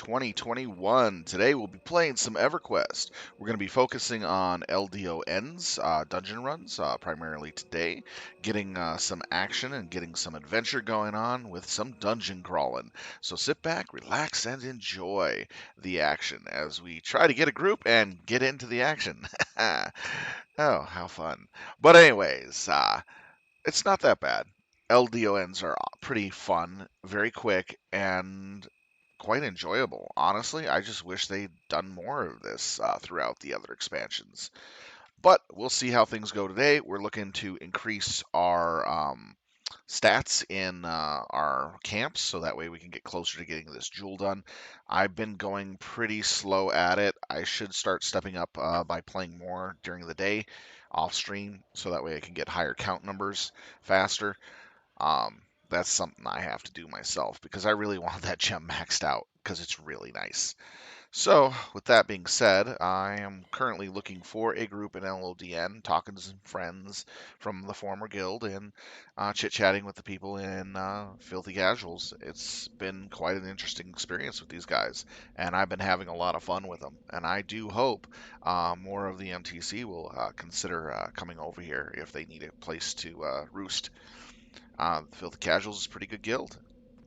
2021. Today we'll be playing some Everquest. We're going to be focusing on LDoNs, dungeon runs, primarily today, getting some action and getting some adventure going on with some dungeon crawling. So sit back, relax, and enjoy the action as we try to get a group and get into the action. Oh, how fun. But anyways, it's not that bad. LDoNs are pretty fun, very quick, and quite enjoyable. Honestly, I just wish they'd done more of this throughout the other expansions. But we'll see how things go today. We're looking to increase our stats in our camps so that way we can get closer to getting this jewel done. I've been going pretty slow at it. I should start stepping up by playing more during the day off stream so that way I can get higher count numbers faster. That's something I have to do myself because I really want that gem maxed out because it's really nice. So, with that being said, I am currently looking for a group in LDoN, talking to some friends from the former guild, and chit-chatting with the people in Filthy Casuals. It's been quite an interesting experience with these guys, and I've been having a lot of fun with them. And I do hope more of the MTC will consider coming over here if they need a place to roost. The Filthy Casuals is a pretty good guild,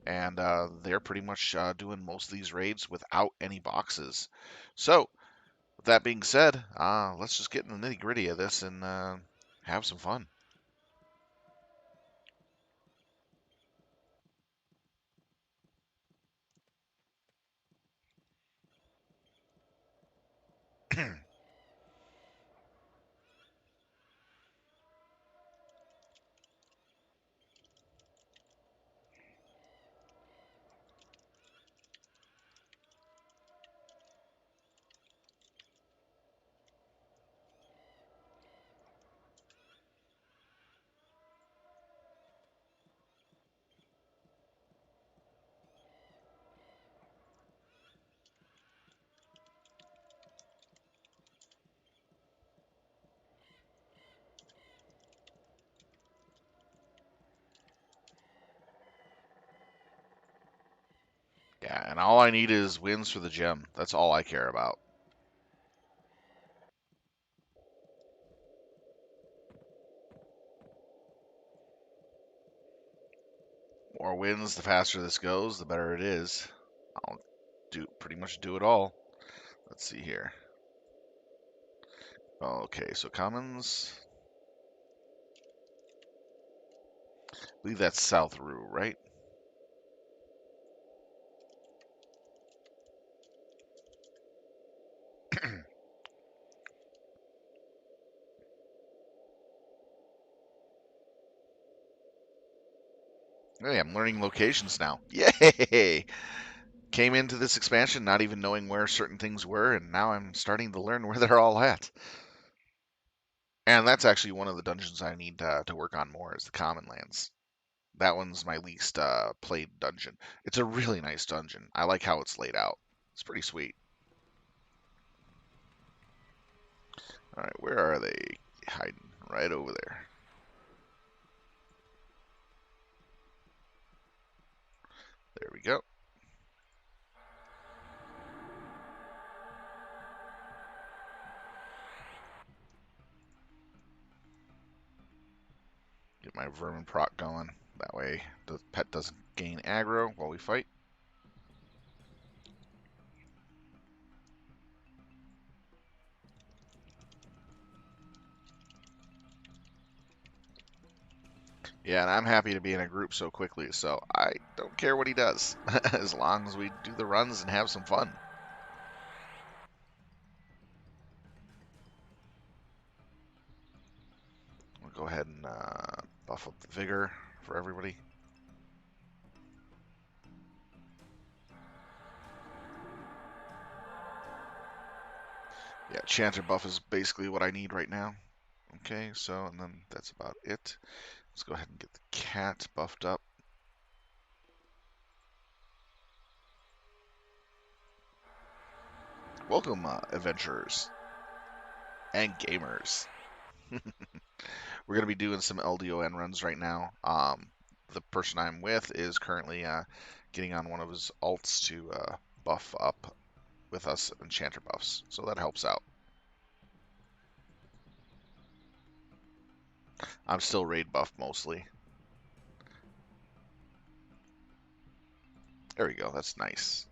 and they're pretty much doing most of these raids without any boxes. So, with that being said, let's just get in the nitty gritty of this and have some fun. Yeah, and all I need is wins for the gem. That's all I care about. More wins, the faster this goes, the better it is. I'll pretty much do it all. Let's see here. Okay, so commons. I believe that's South Rue, right? Hey, I'm learning locations now. Yay! Came into this expansion not even knowing where certain things were, and now I'm starting to learn where they're all at. And that's actually one of the dungeons I need to work on more is the Common Lands. That one's my least played dungeon. It's a really nice dungeon. I like how it's laid out. It's pretty sweet. All right, where are they hiding? Right over there. There we go. Get my vermin proc going. That way the pet doesn't gain aggro while we fight. Yeah, and I'm happy to be in a group so quickly, so I don't care what he does, as long as we do the runs and have some fun. We'll go ahead and buff up the vigor for everybody. Yeah, Chanter buff is basically what I need right now. Okay, so, and then that's about it. Let's go ahead and get the cat buffed up. Welcome, adventurers and gamers. We're going to be doing some LDoN runs right now. The person I'm with is currently getting on one of his alts to buff up with us enchanter buffs, so that helps out. I'm still raid buff mostly. There we go, that's nice.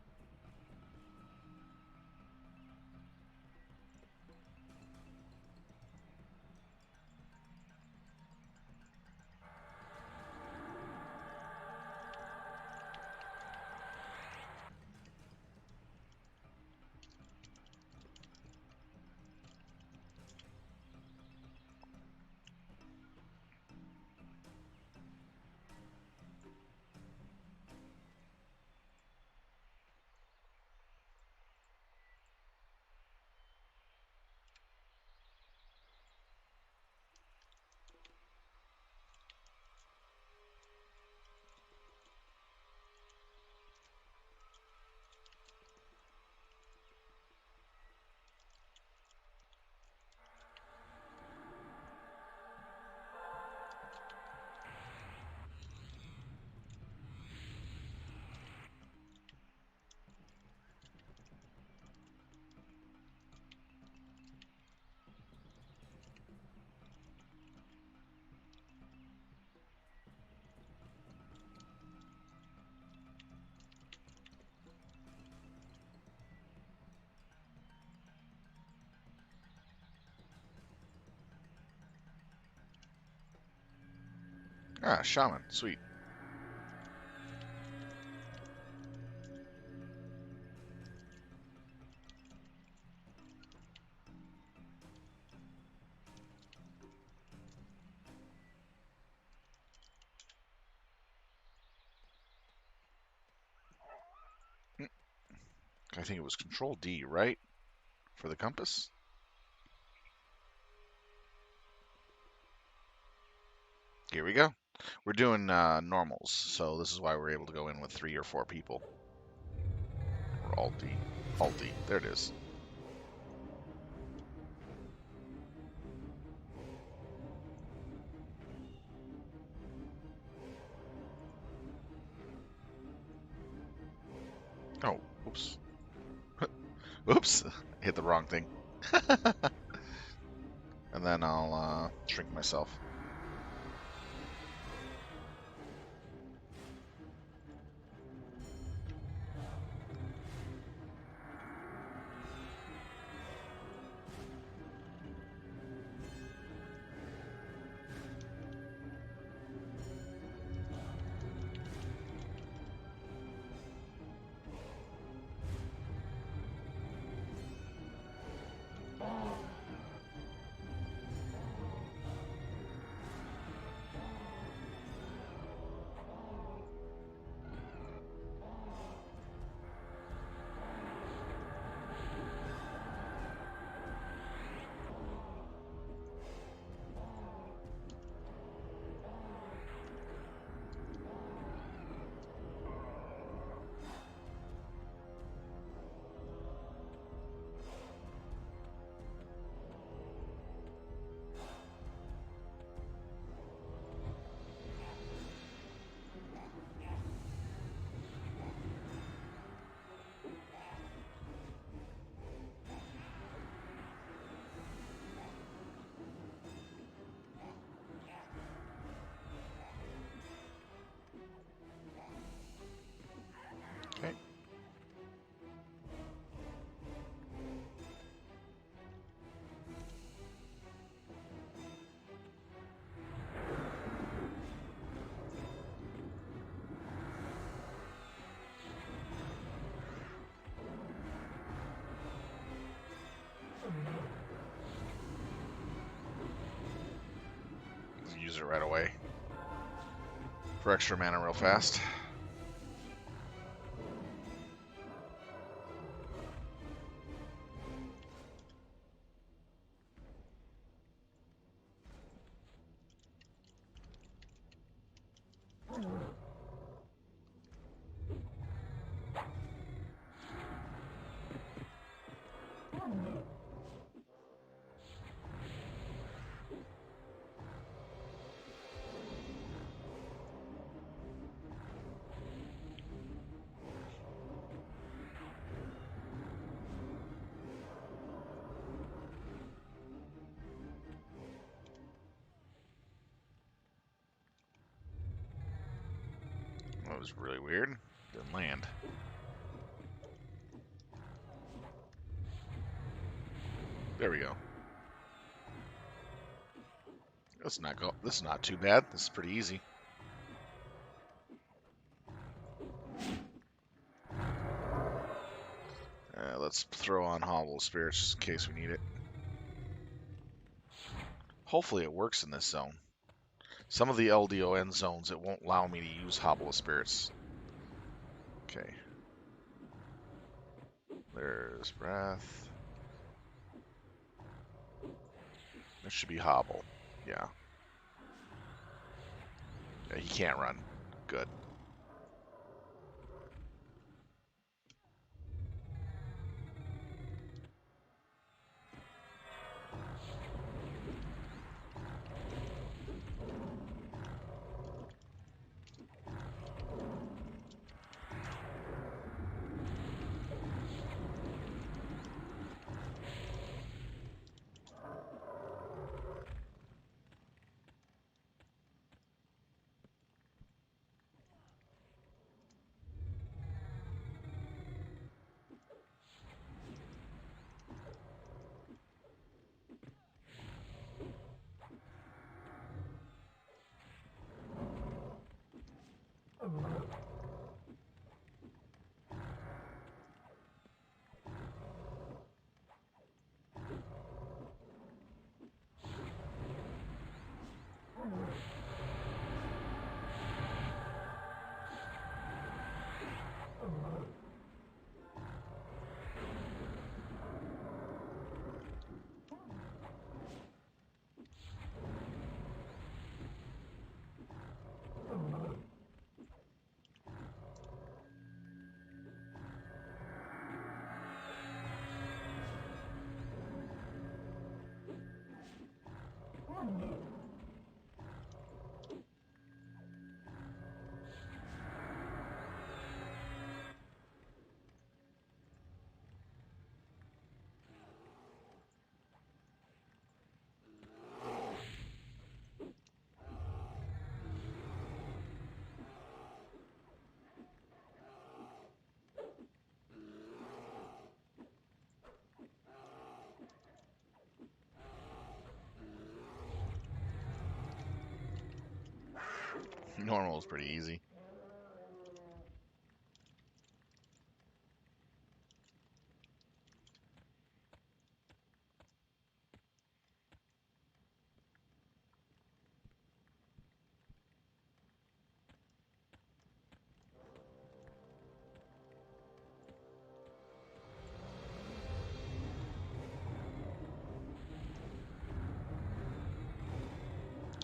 Ah, shaman, sweet. I think it was Control D, right? For the compass? Here we go. We're doing normals, so this is why we're able to go in with 3 or 4 people. Or Alt D. Alt D. There it is. Oh, oops. Oops! Hit the wrong thing. And then I'll shrink myself. Okay. Use it right away. For extra mana real fast. was really weird. Didn't land. There we go. This is not too bad. This is pretty easy. Let's throw on Hobble Spirits just in case we need it. Hopefully it works in this zone. Some of the LDoN zones, it won't allow me to use Hobble of Spirits. Okay. There's Breath. This should be Hobble. Yeah. Yeah, he can't run. Good. Normal is pretty easy.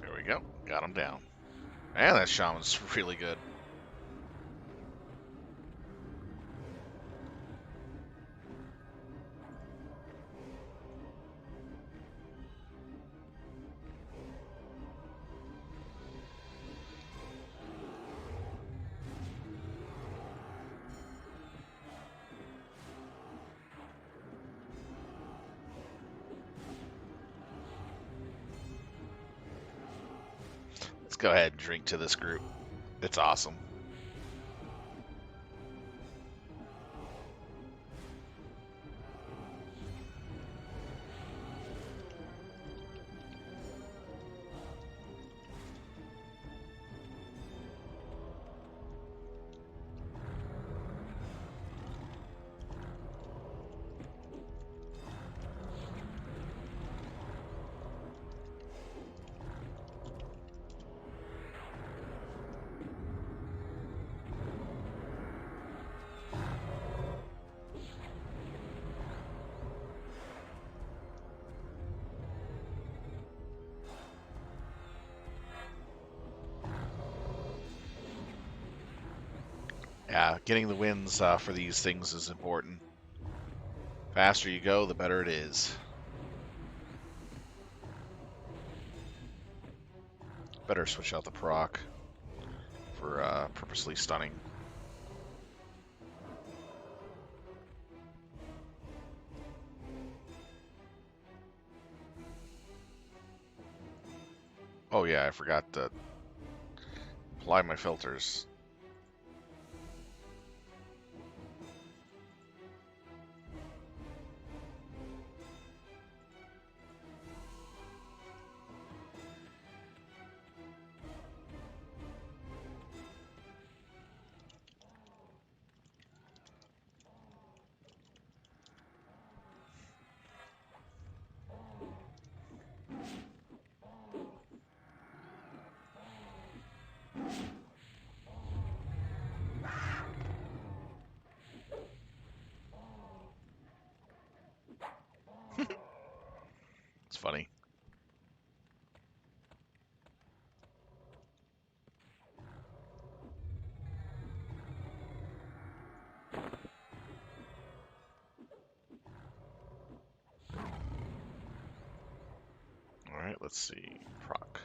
There we go. Got him down. Man, that shaman's really good. Let's go ahead and drink to this group. It's awesome. Yeah, getting the wins for these things is important. Faster you go, the better it is. Better switch out the proc for purposely stunning. Oh yeah, I forgot to apply my filters. let's see. Proc.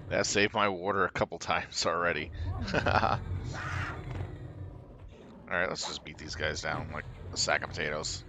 That saved my water a couple times already. Alright, let's just beat these guys down like a sack of potatoes.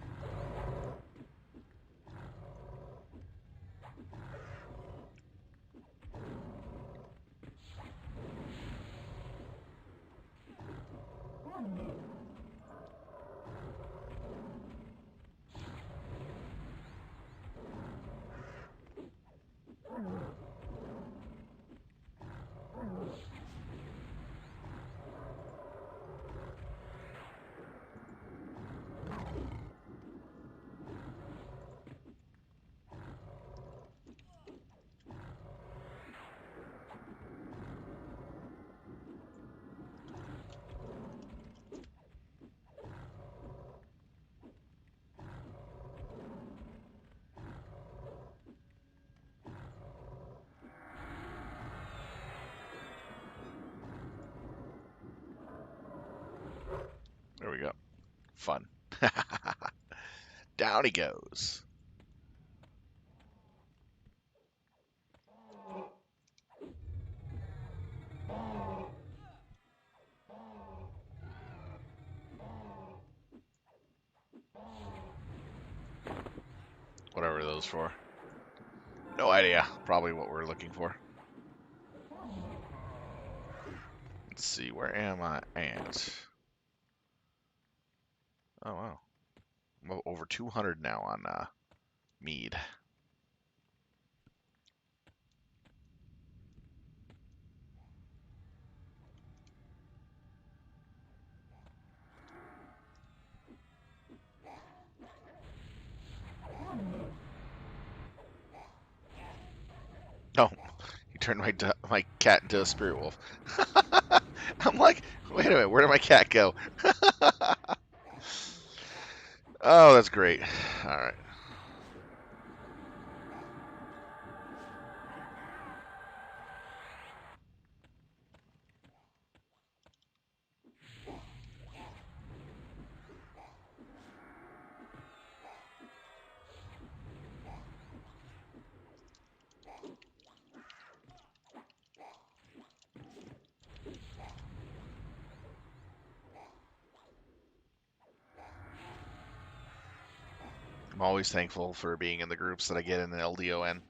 There we go. Fun. Down he goes. Whatever those for. No idea. Probably what we're looking for. Let's see. Where am I at? Oh, wow. I'm over 200 now on mead. Oh, he turned my cat into a spirit wolf. I'm like, wait a minute, where did my cat go? Oh, that's great. All right. I'm always thankful for being in the groups that I get in the LDoN.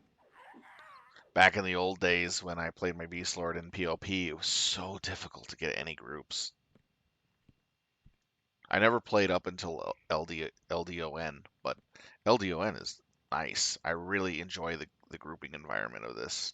Back in the old days when I played my Beastlord in PLP, it was so difficult to get any groups. I never played up until LDoN, but LDoN is nice. I really enjoy the grouping environment of this.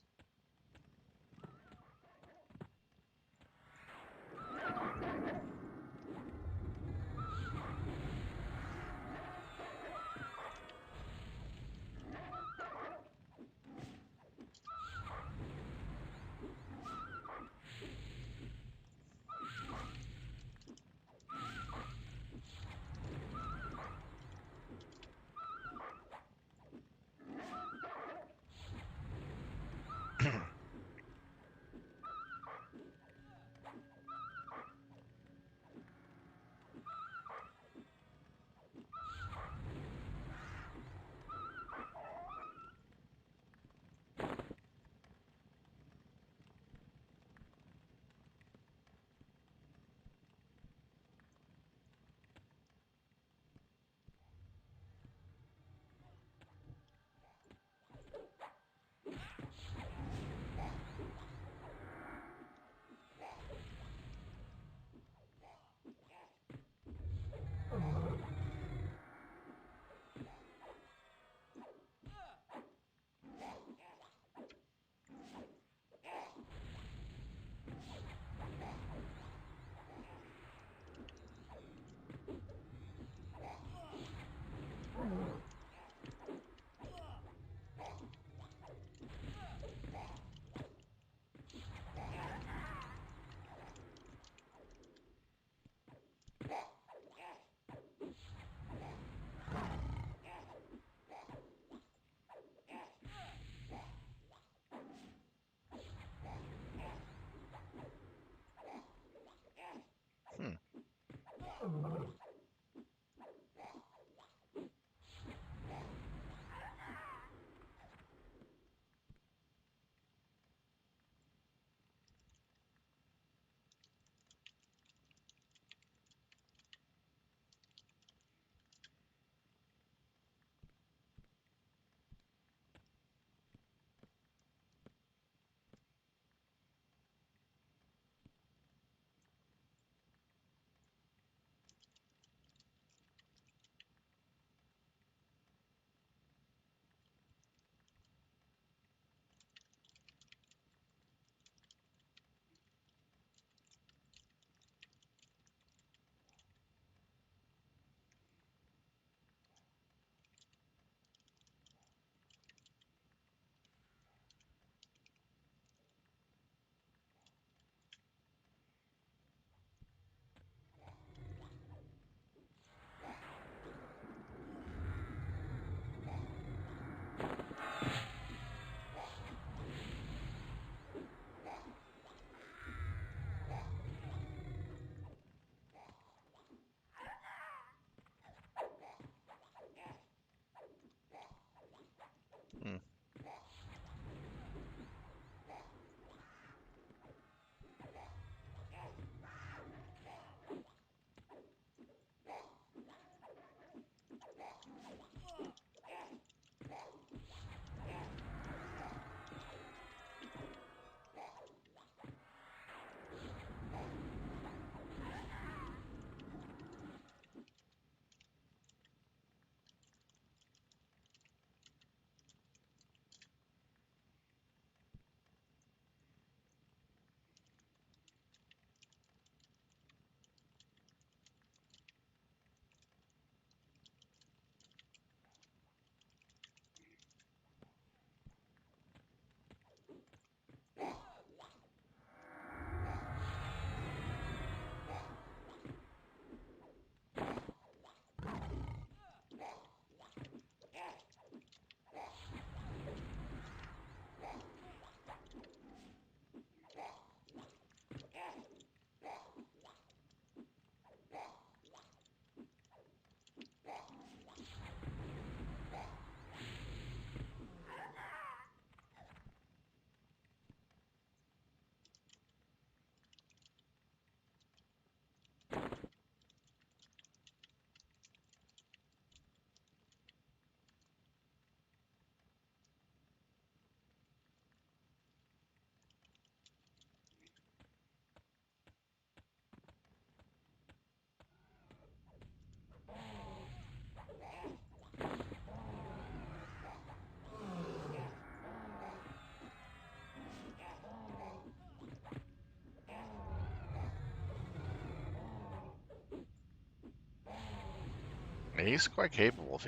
He's quite capable.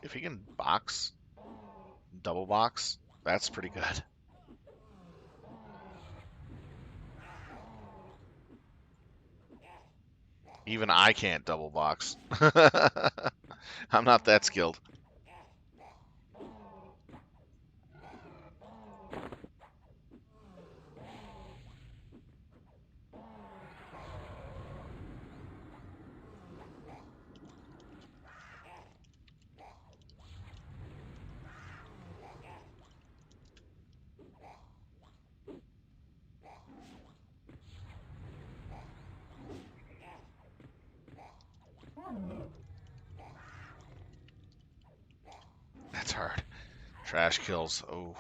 If he can box, double box, that's pretty good. Even I can't double box. I'm not that skilled. That's hard. Trash kills. Oh,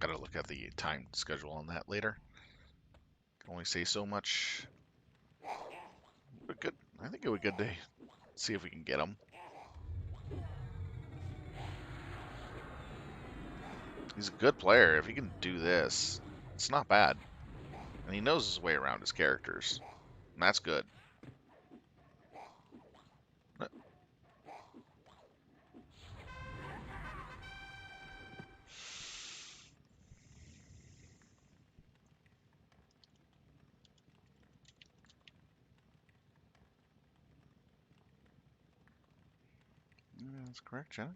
gotta look at the time schedule on that later. Can only say so much. But good. I think it would be good to see if we can get him. He's a good player. If he can do this, it's not bad. And he knows his way around his characters. And that's good. That's correct, Jenna.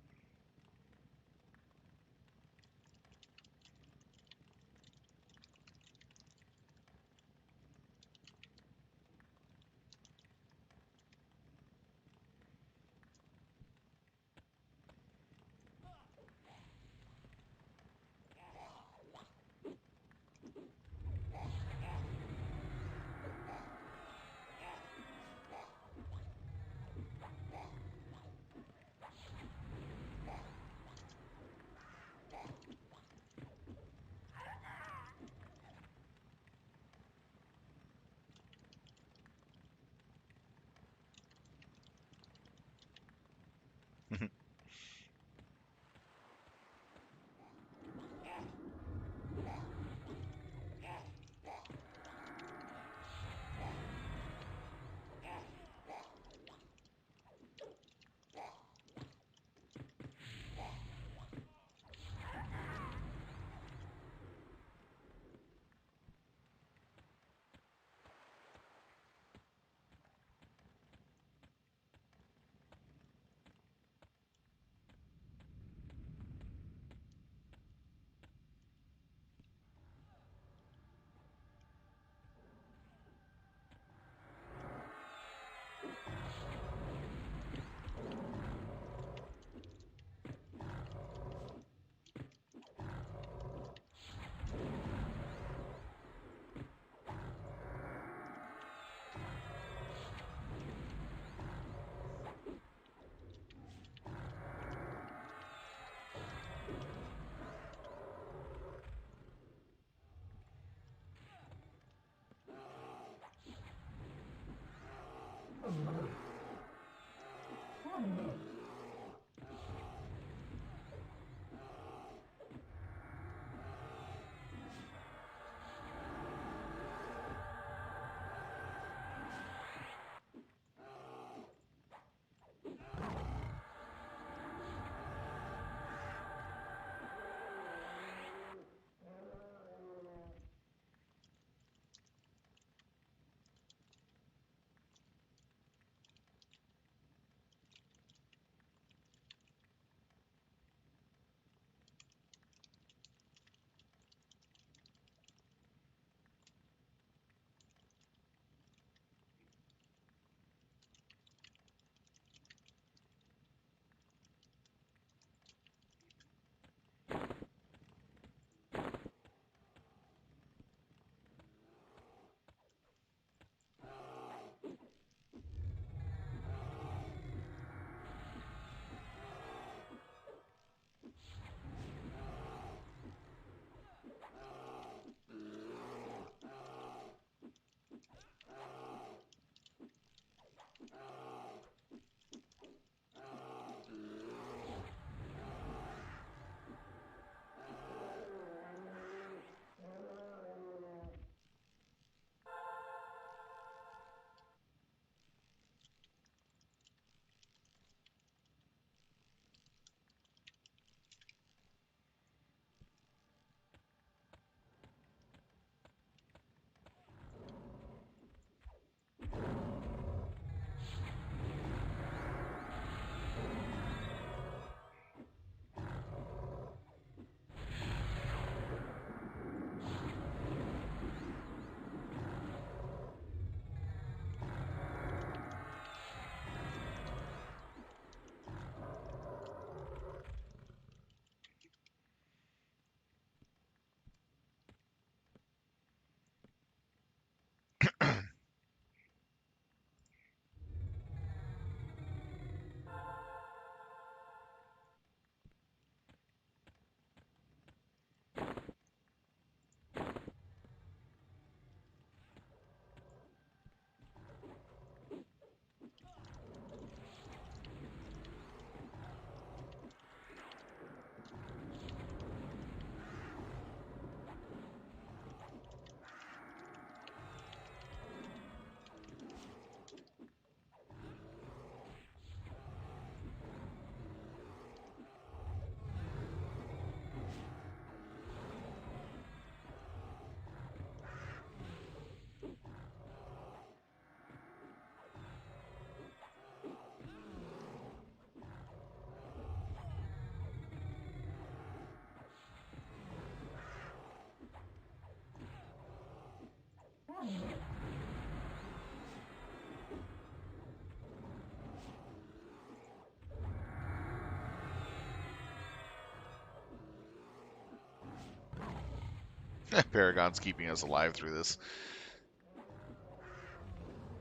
Paragon's keeping us alive through this.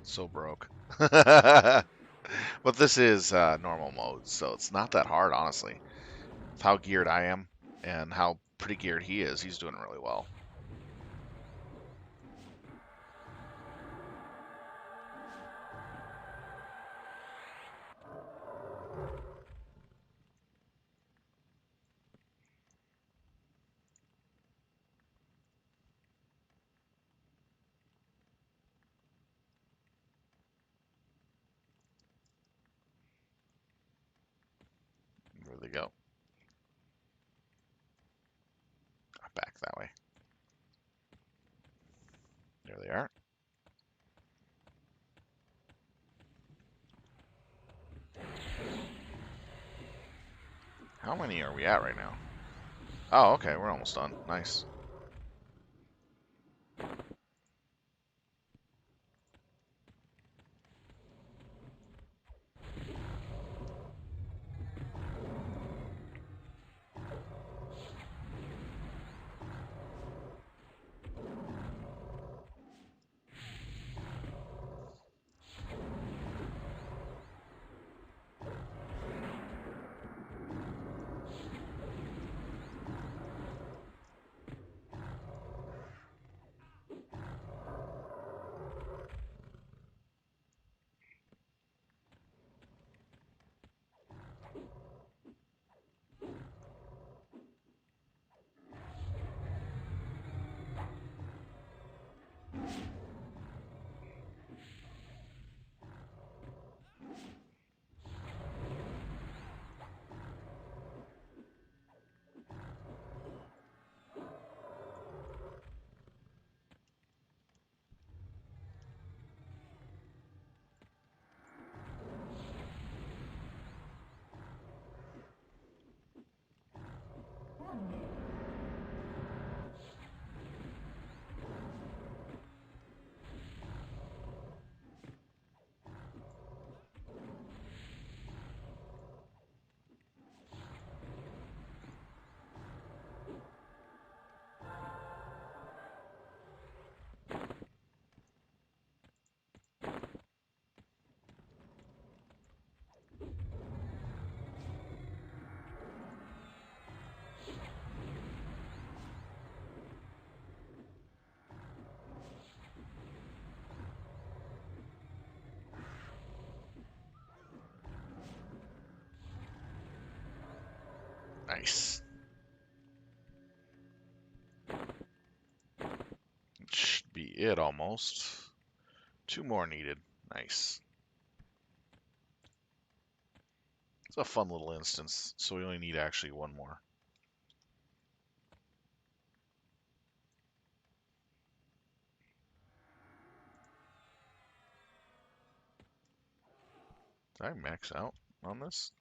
So broke. But this is normal mode, so it's not that hard, honestly. With how geared I am and how pretty geared he is, he's doing really well. There they go. Back that way. There they are. How many are we at right now? Oh, okay, we're almost done. Nice. Nice. Should be it almost. 2 more needed. Nice. It's a fun little instance, so we only need actually 1 more. Did I max out on this?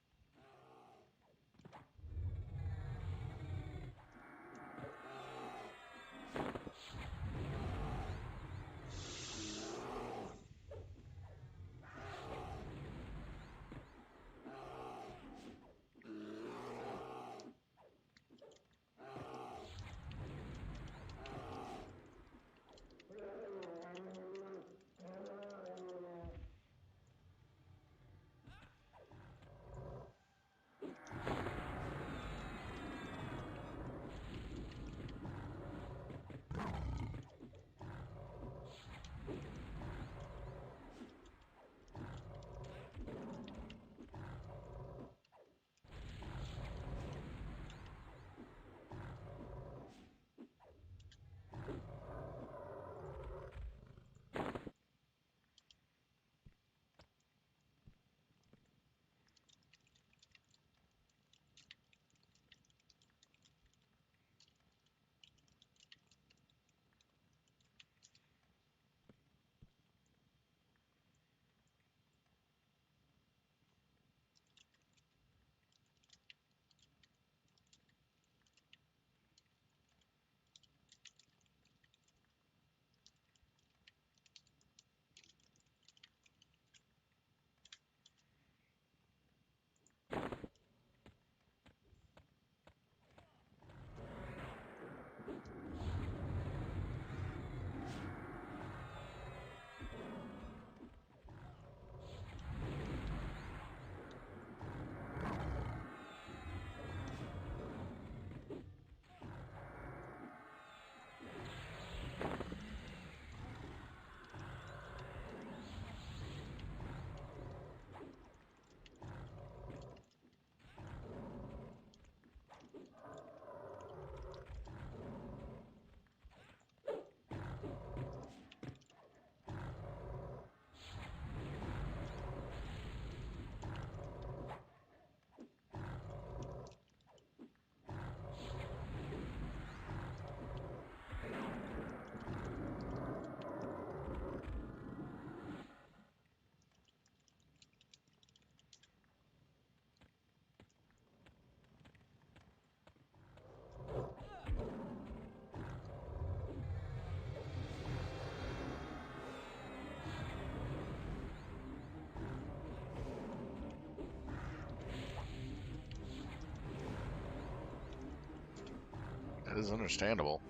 is understandable.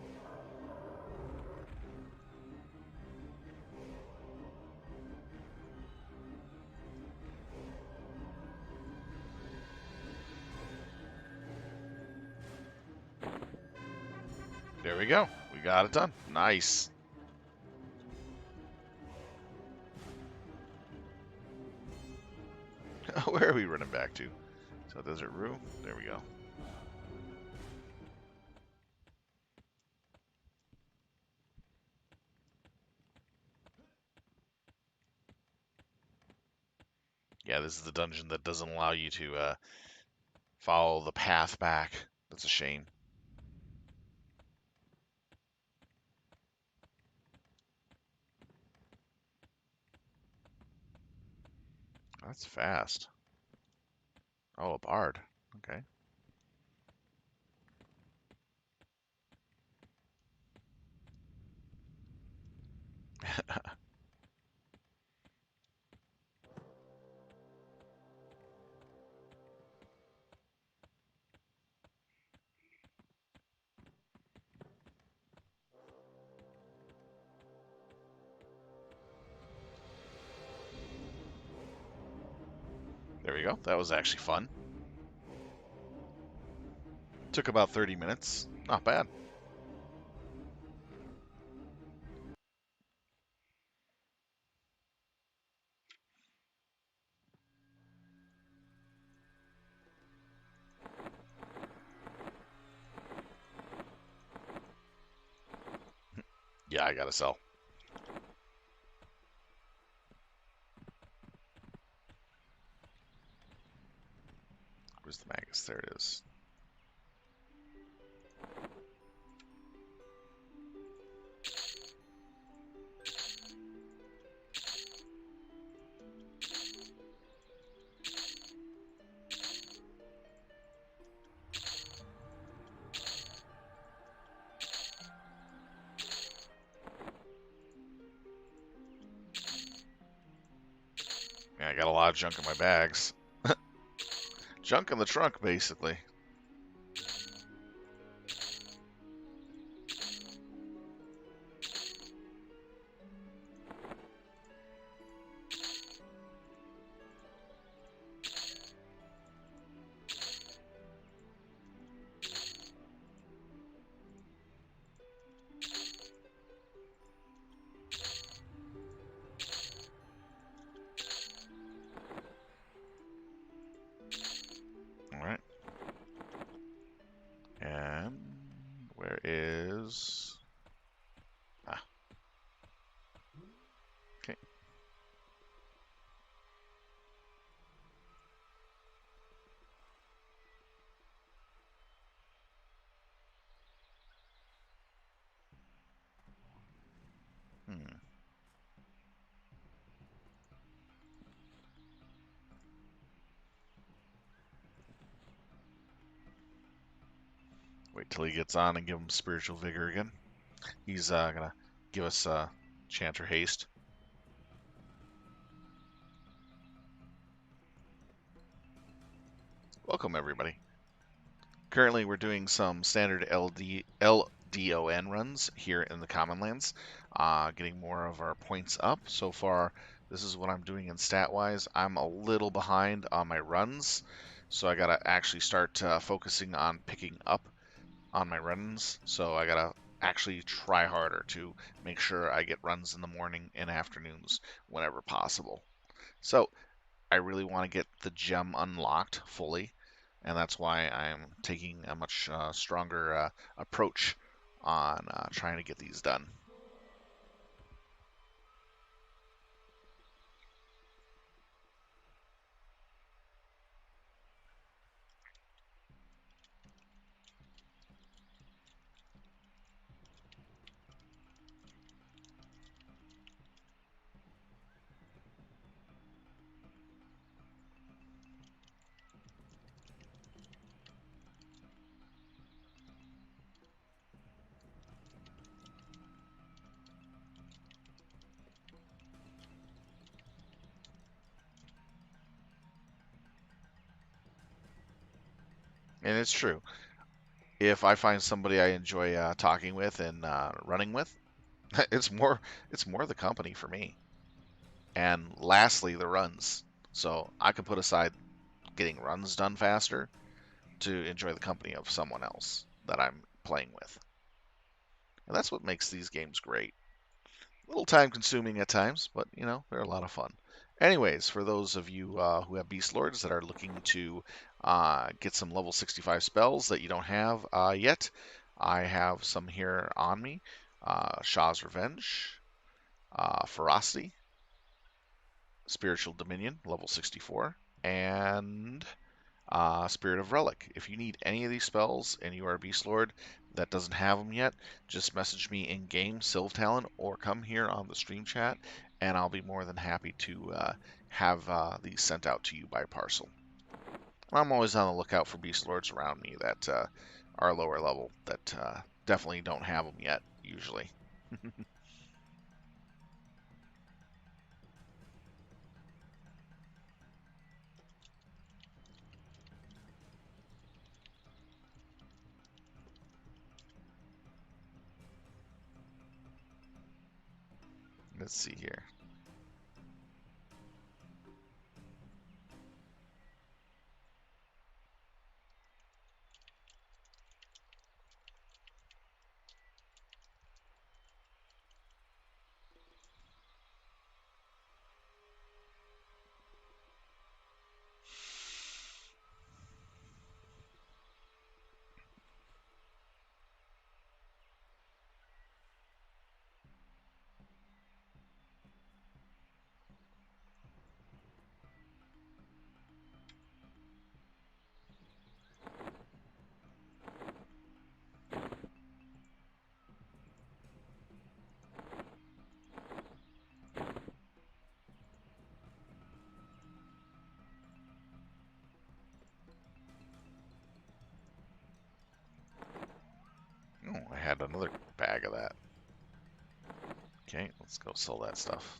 There we go. We got it done. Nice. Where are we running back to? So Desert Rue. There we go. Yeah, this is the dungeon that doesn't allow you to follow the path back. That's a shame. That's fast. Oh, a bard. Okay. There we go. That was actually fun. Took about 30 minutes. Not bad. Yeah, I gotta sell. Where's the Magus? There it is. Yeah, I got a lot of junk in my bags. Junk in the trunk, basically. Alright. And where is... Ah, okay. Hmm. Wait till he gets on and give him spiritual vigor again. He's gonna give us Chanter Haste. Welcome, everybody. Currently, we're doing some standard LDoN runs here in the Common Lands, getting more of our points up. So far, this is what I'm doing in stat-wise. I'm a little behind on my runs, so I gotta actually start focusing on picking up on my runs. So I gotta actually try harder to make sure I get runs in the morning and afternoons whenever possible. So I really want to get the gem unlocked fully, and that's why I'm taking a much stronger approach on trying to get these done. And it's true. if I find somebody I enjoy talking with and running with, it's more the company for me. And lastly, the runs. So I can put aside getting runs done faster to enjoy the company of someone else that I'm playing with. And that's what makes these games great. A little time consuming at times, but they're a lot of fun. Anyways, for those of you who have Beast Lords that are looking to get some level 65 spells that you don't have yet, I have some here on me. Shaw's Revenge, Ferocity, Spiritual Dominion, level 64, and Spirit of Relic. If you need any of these spells and you are a Beast Lord that doesn't have them yet, just message me in game, Sylve Talon, or come here on the stream chat, and I'll be more than happy to have these sent out to you by parcel. I'm always on the lookout for Beast Lords around me that are lower level that definitely don't have them yet, usually. Let's see here. Oh, I had another bag of that. Okay, let's go sell that stuff.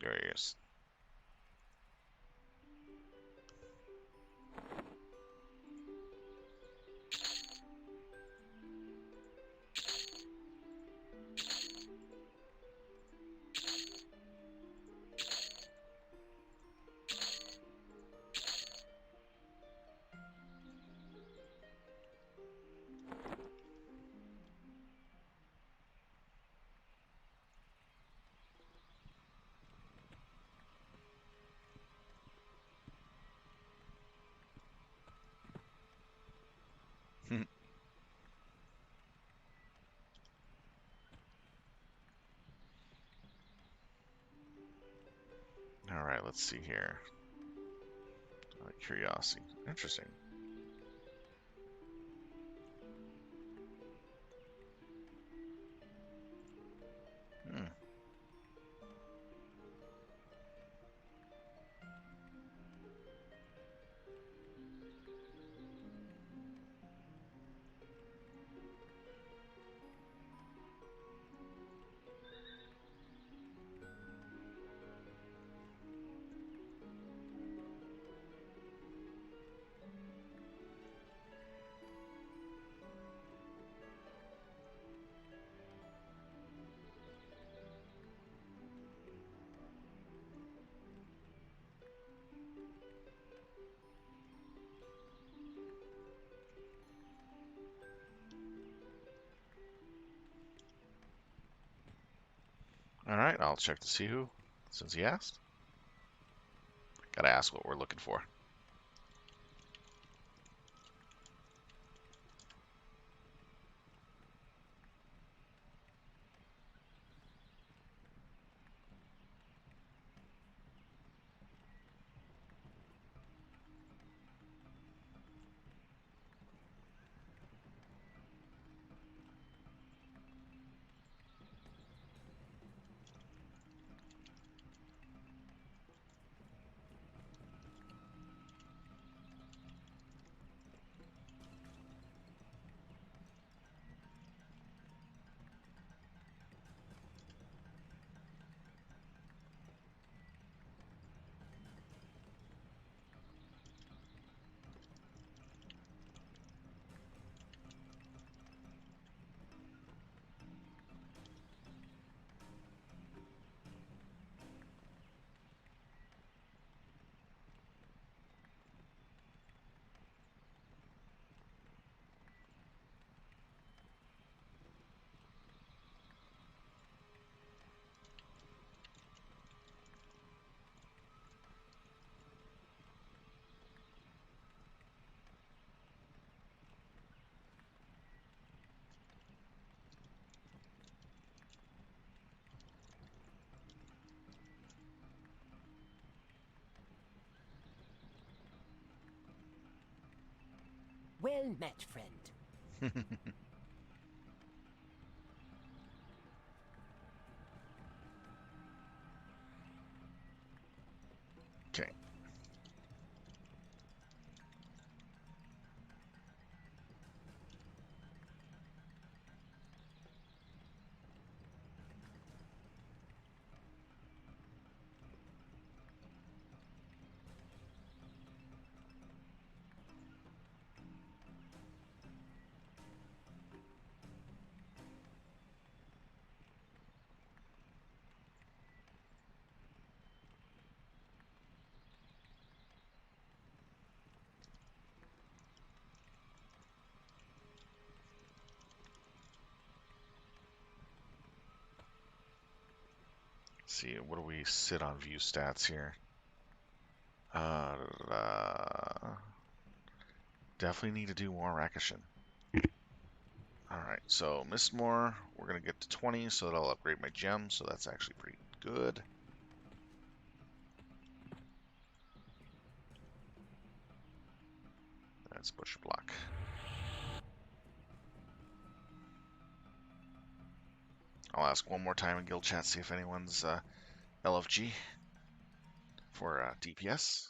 There he is. All right, let's see here. Curiosity. Interesting. Hmm. All right, I'll check to see who, since he asked. Gotta ask what we're looking for. Well met, friend. Okay. Let's see, what do we sit on view stats here? Definitely need to do more Rakishin. Alright, so Mistmore, we're going to get to 20, so that'll upgrade my gem, so that's actually pretty good. That's Bush Block. I'll ask one more time in guild chat, see if anyone's LFG for DPS.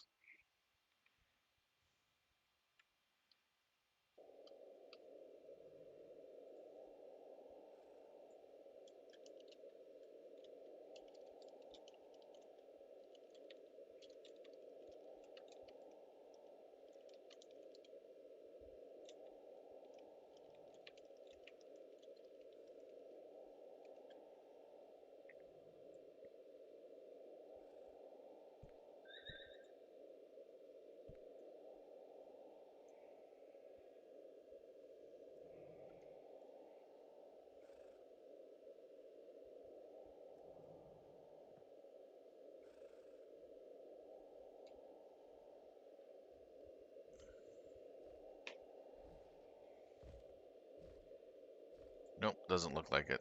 Nope, doesn't look like it.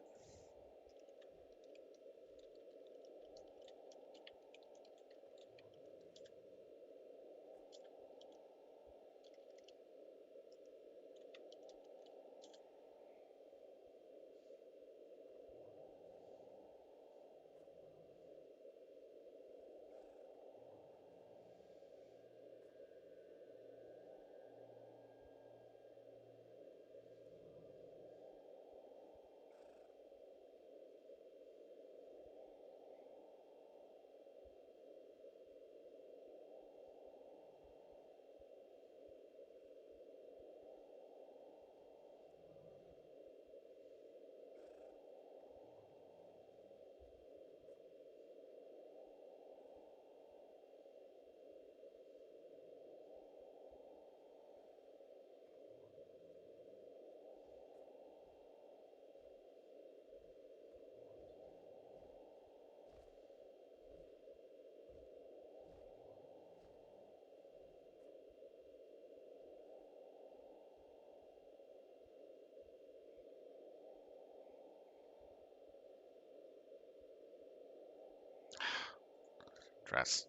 Dress.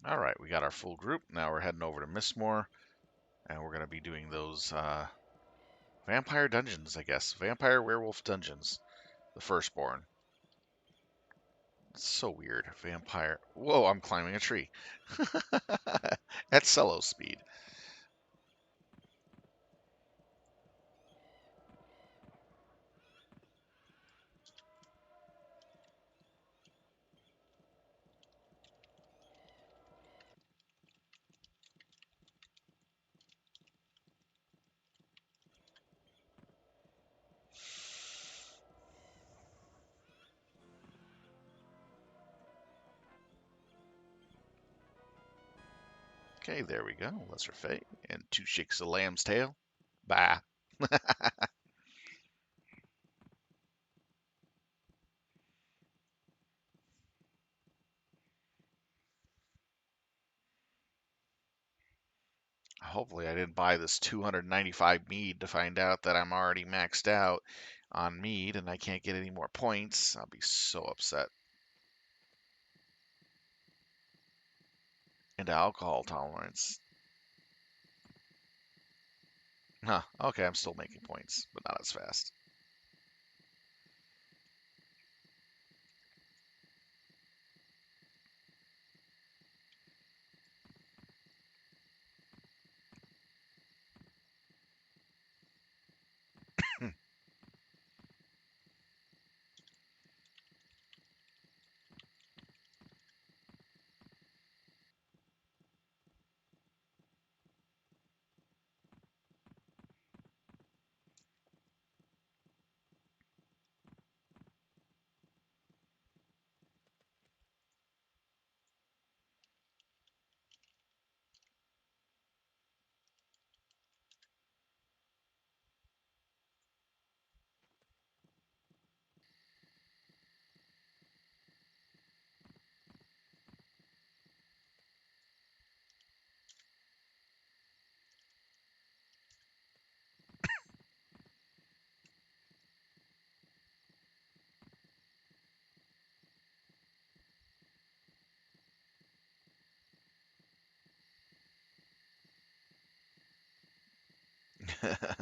All right, we got our full group. Now we're heading over to Mistmore, and we're going to be doing those vampire dungeons, I guess. Vampire werewolf dungeons. The firstborn. It's so weird. Vampire. Whoa, I'm climbing a tree. At Cello speed. Okay, there we go. Lesser Fate. And two shakes of lamb's tail. Bah. Hopefully I didn't buy this 295 mead to find out that I'm already maxed out on mead and I can't get any more points. I'll be so upset. And alcohol tolerance. Huh. Okay, I'm still making points, but not as fast.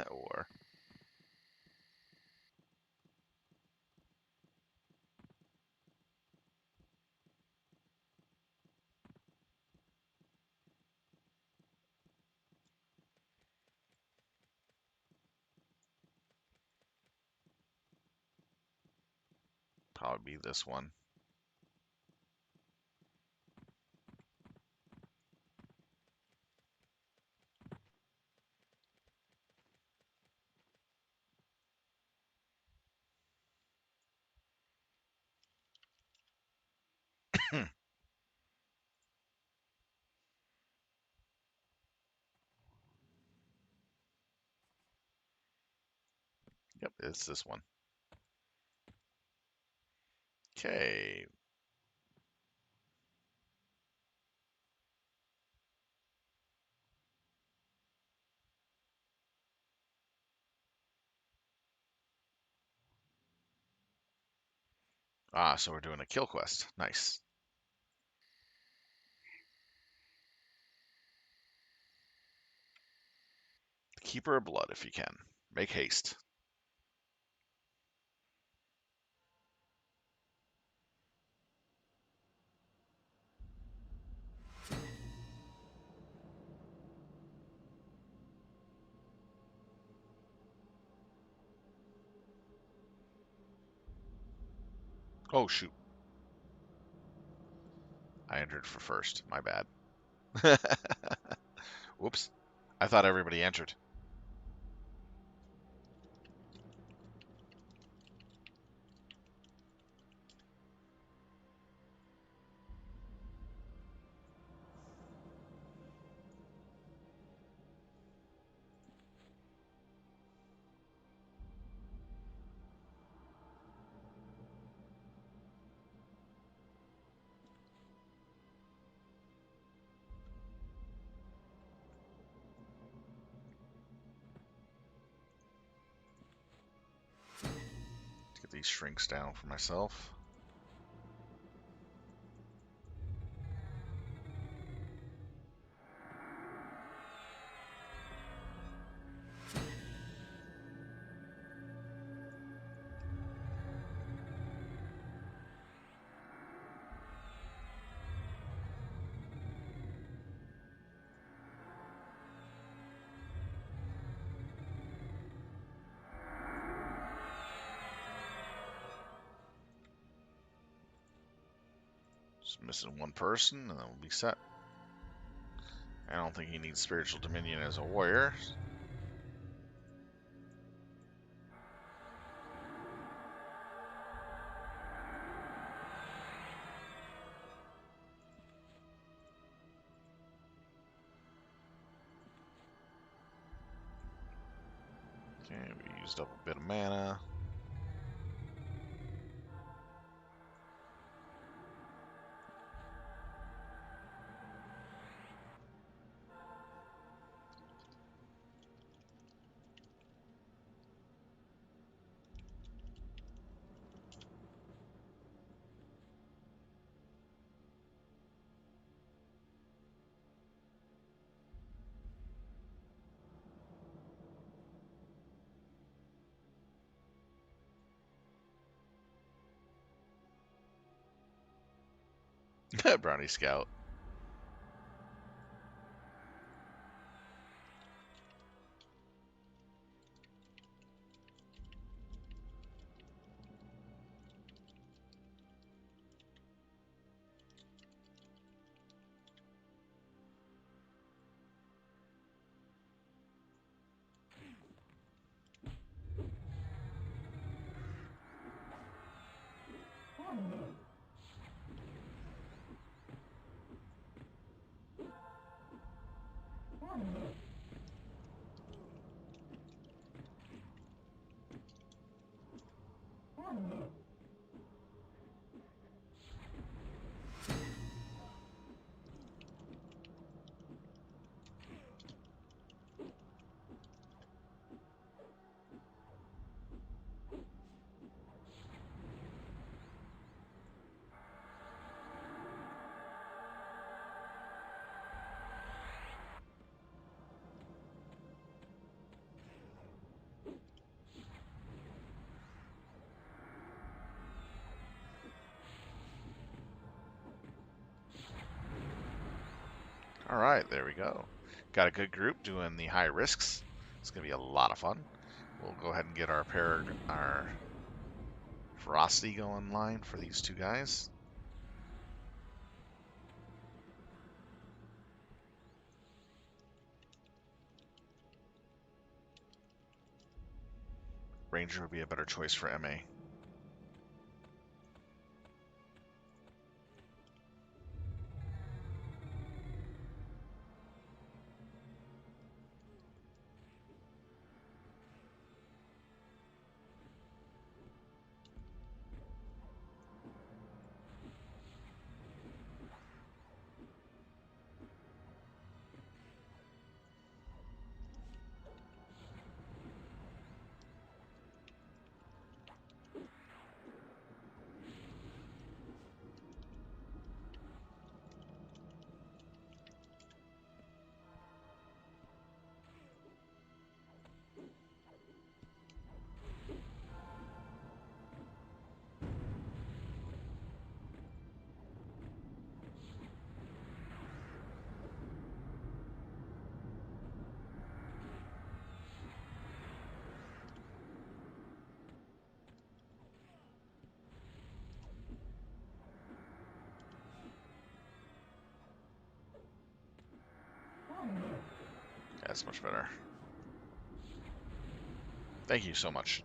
Or probably be this one. Yep, it's this one. Okay. Ah, so we're doing a kill quest. Nice. Keeper of Blood if you can. Make haste. Oh, shoot. I entered for first. My bad. Whoops. I thought everybody entered. Let's get these shrinks down for myself. Just missing one person, and then we'll be set. I don't think he needs Spiritual Dominion as a warrior. Okay, we used up a bit of mana. Brownie Scout. All right, there we go. Got a good group doing the high risks. It's gonna be a lot of fun. We'll go ahead and get our ferocity going line for these two guys. Ranger would be a better choice for MA. That's much better. Thank you so much.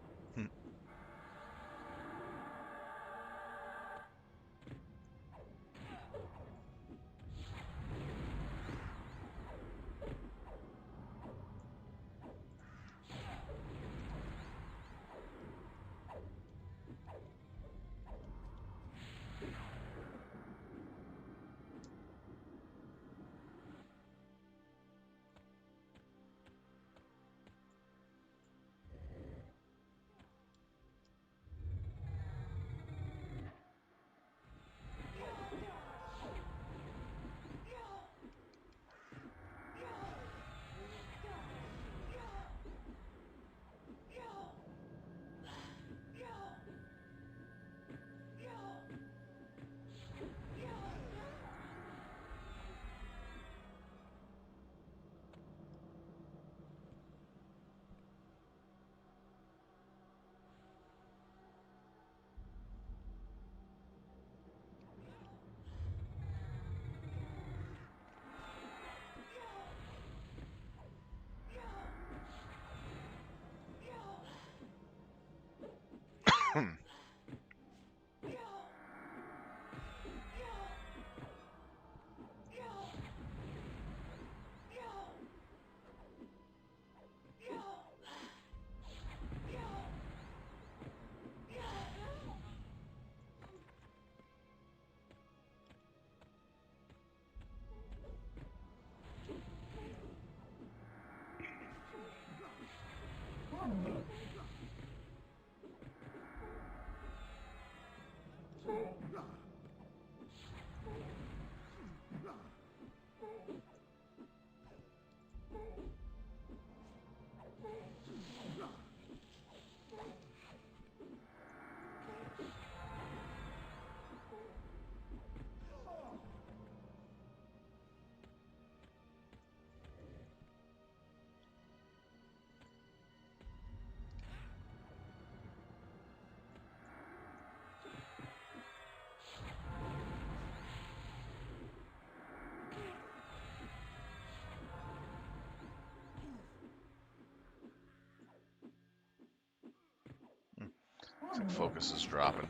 Looks like focus is dropping.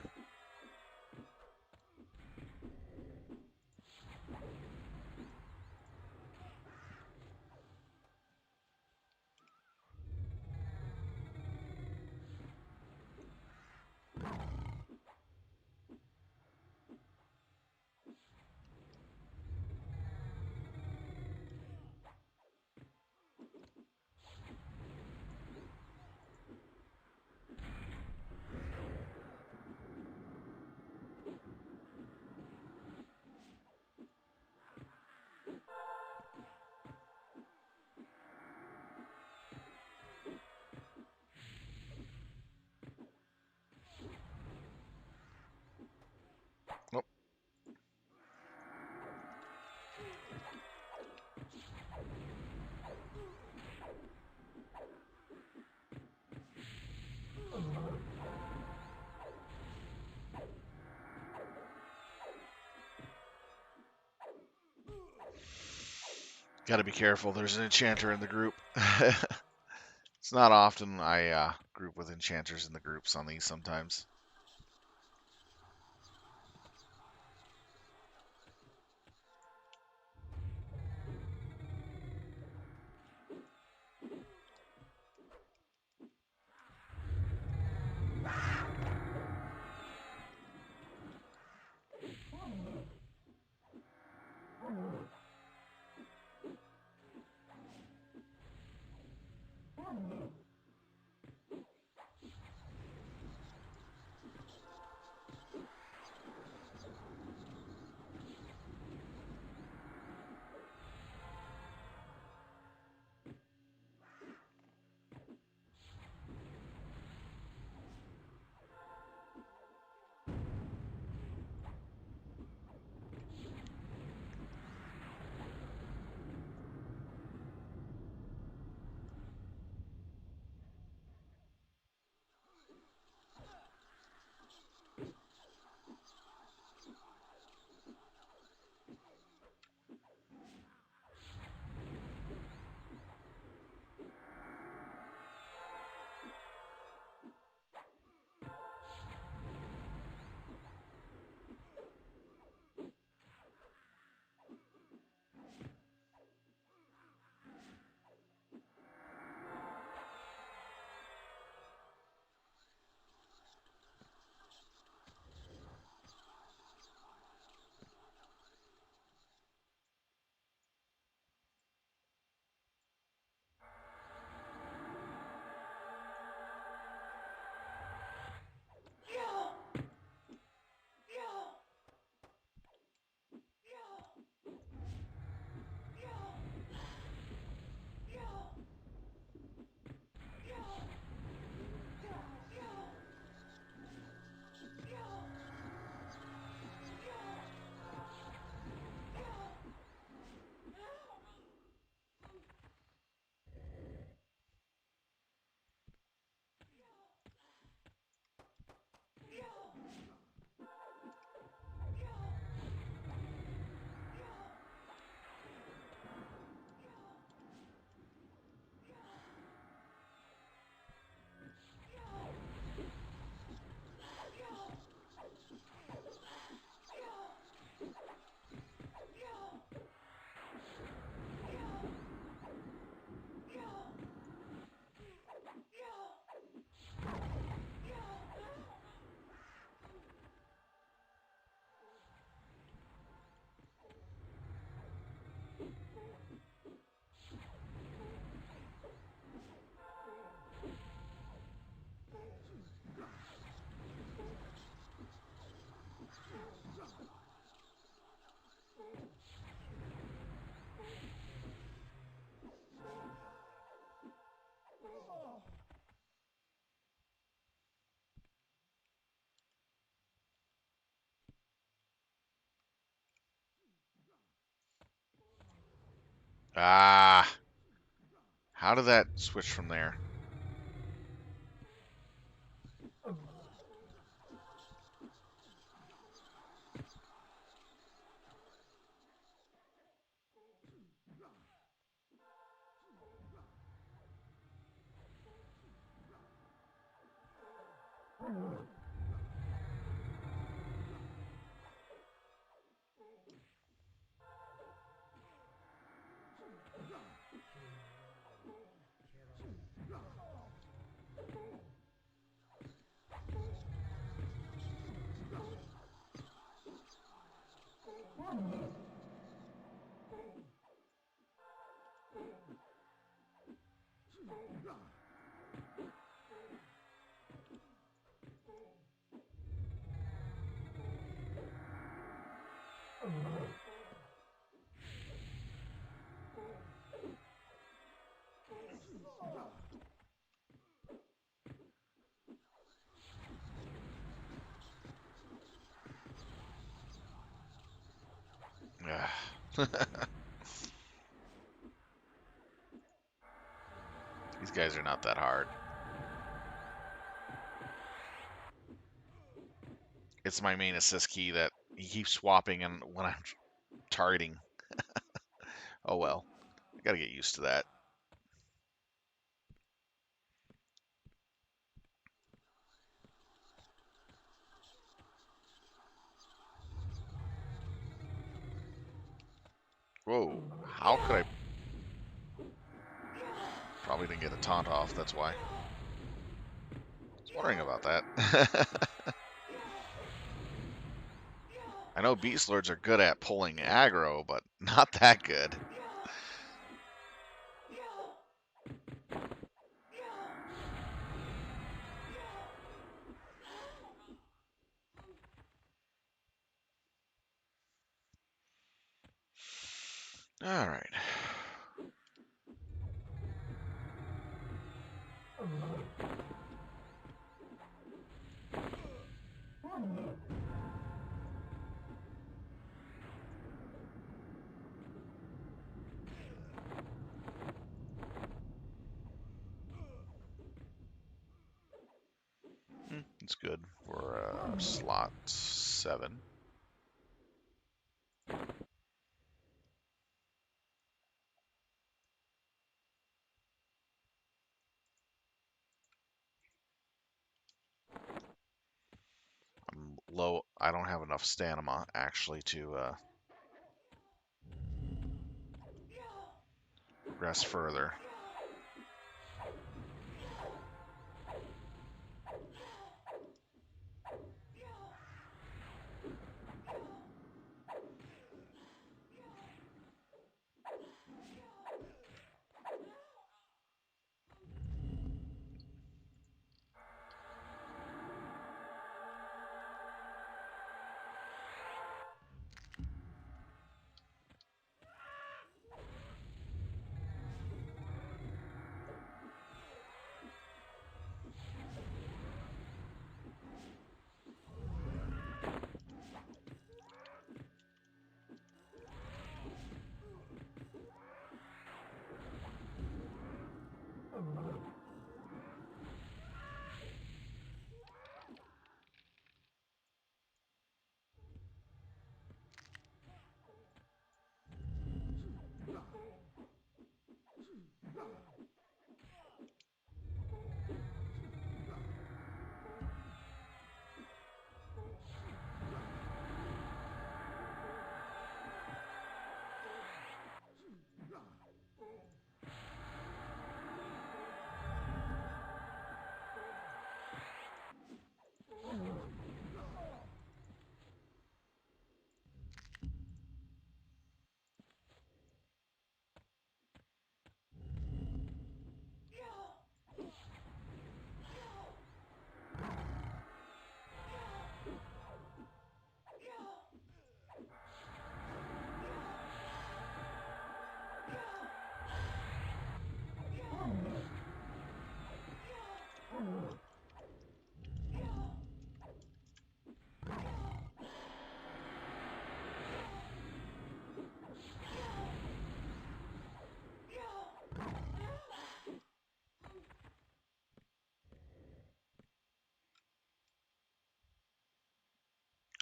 Nope. Got to be careful. There's an enchanter in the group. It's not often I group with enchanters in the groups on these sometimes. Ah, how did that switch from there? These guys are not that hard. It's my main assist key that he keeps swapping and when I'm targeting. Oh well. I gotta get used to that. Whoa. How could I? Probably didn't get a taunt off, that's why. I was wondering about that. I know Beastlords are good at pulling aggro, but not that good. Alright. It's good for slot 7. I'm low. I don't have enough stamina actually to progress further.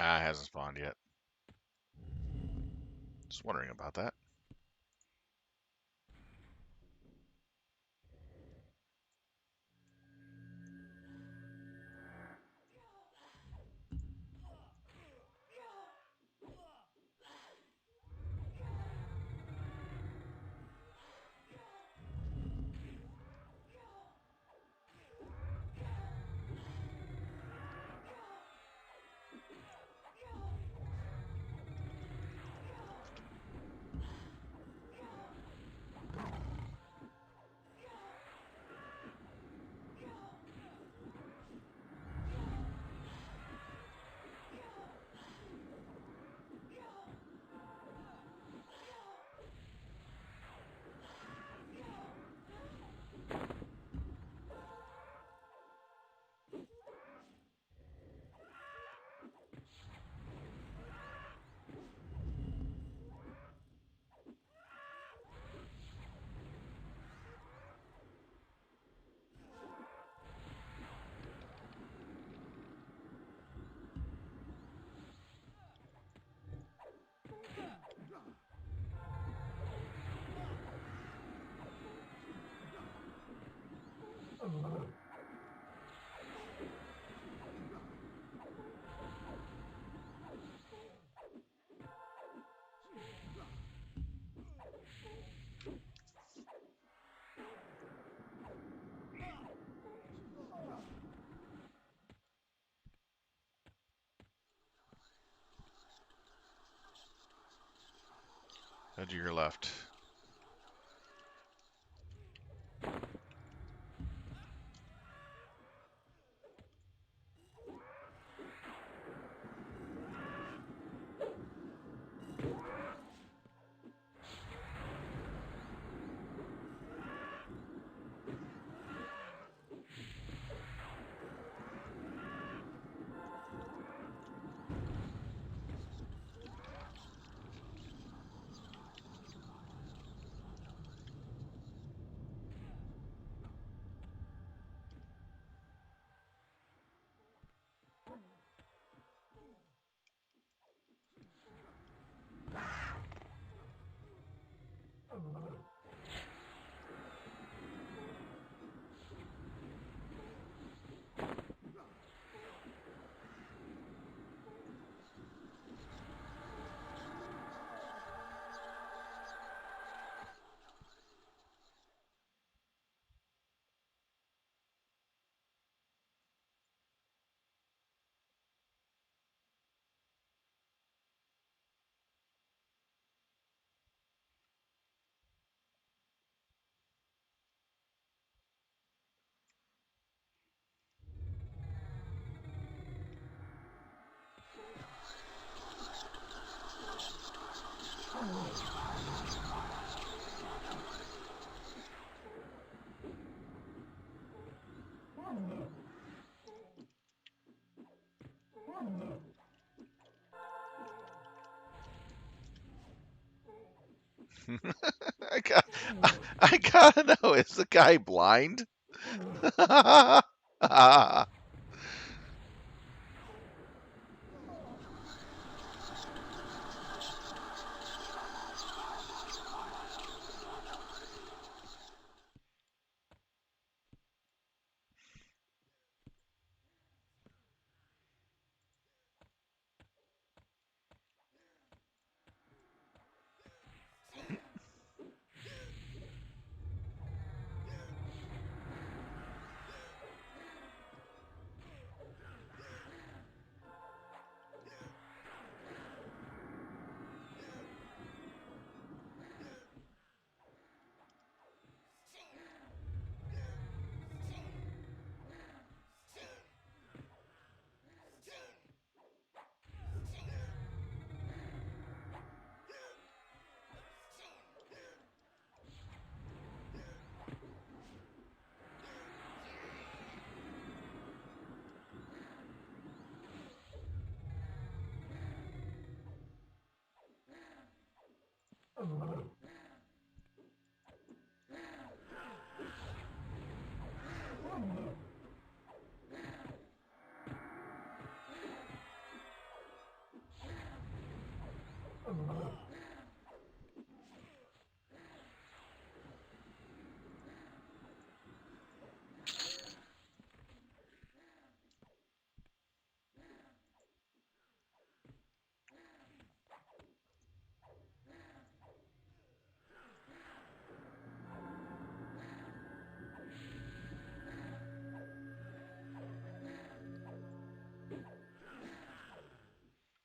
Ah, it hasn't spawned yet. Just wondering about that. Head to your left. I got, I gotta know, is the guy blind?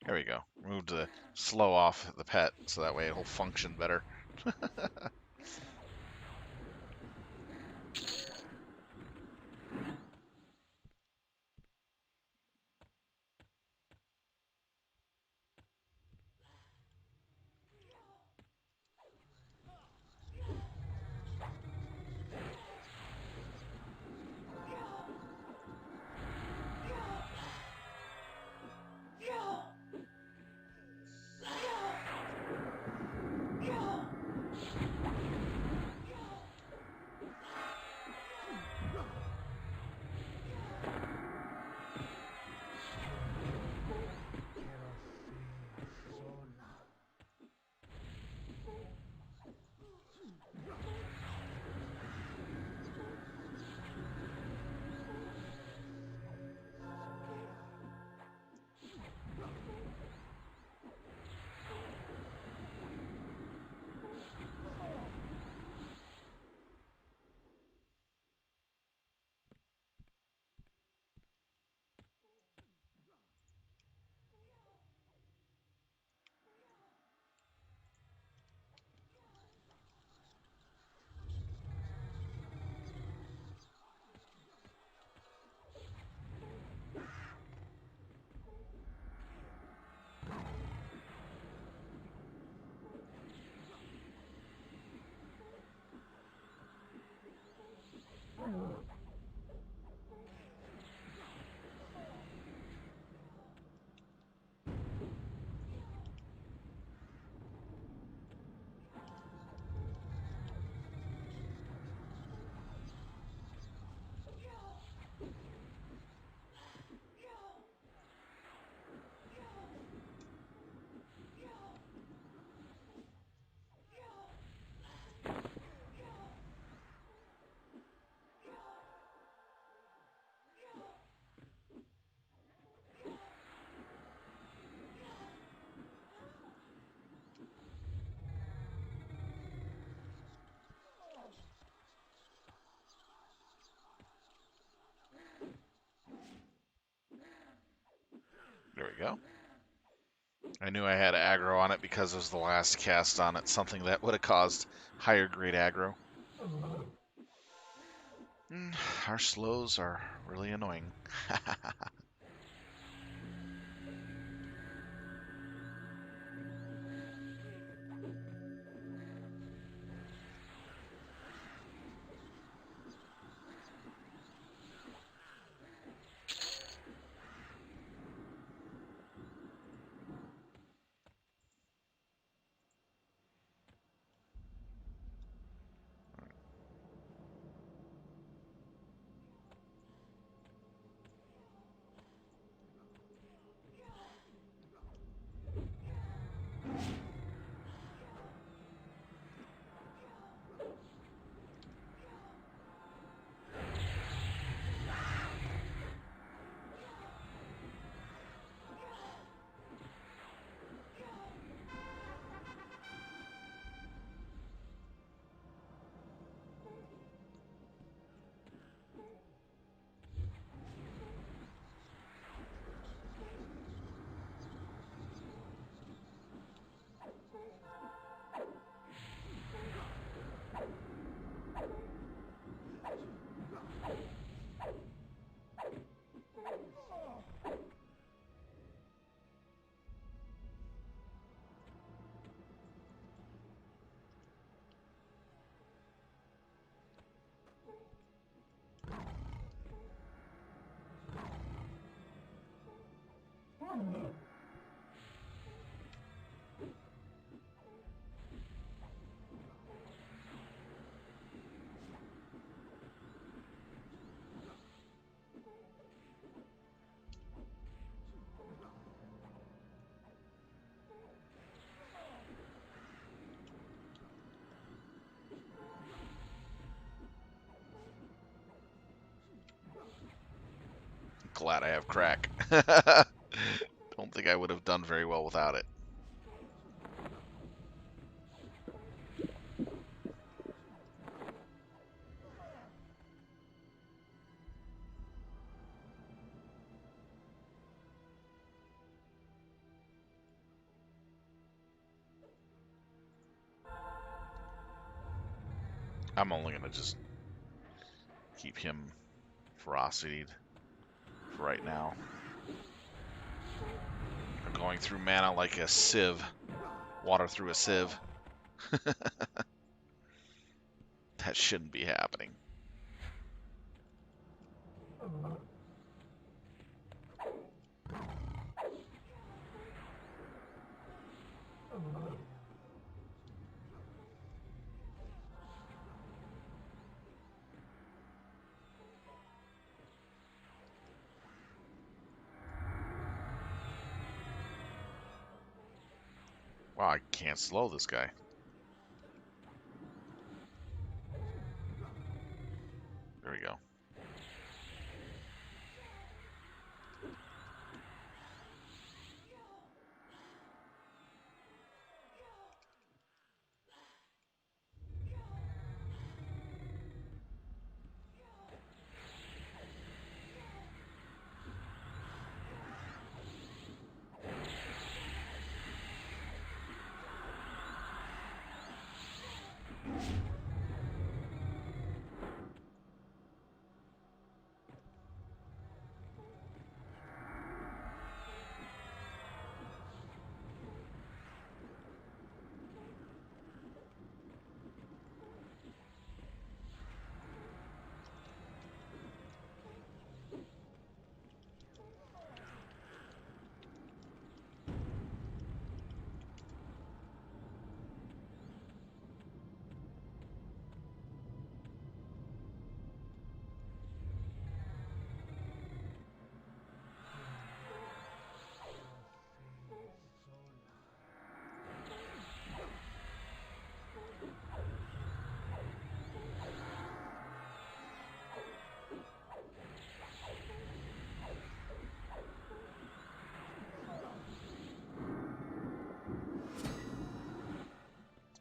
There we go. Moved the slow off the pet so that way it'll function better. I knew I had aggro on it because it was the last cast on it, something that would have caused higher grade aggro. Our slows are really annoying. Glad I have crack. Don't think I would have done very well without it. I'm only going to just keep him ferocitied for right now. I'm going through mana like a sieve. Water through a sieve. That shouldn't be happening. Wow, I can't slow this guy. There we go.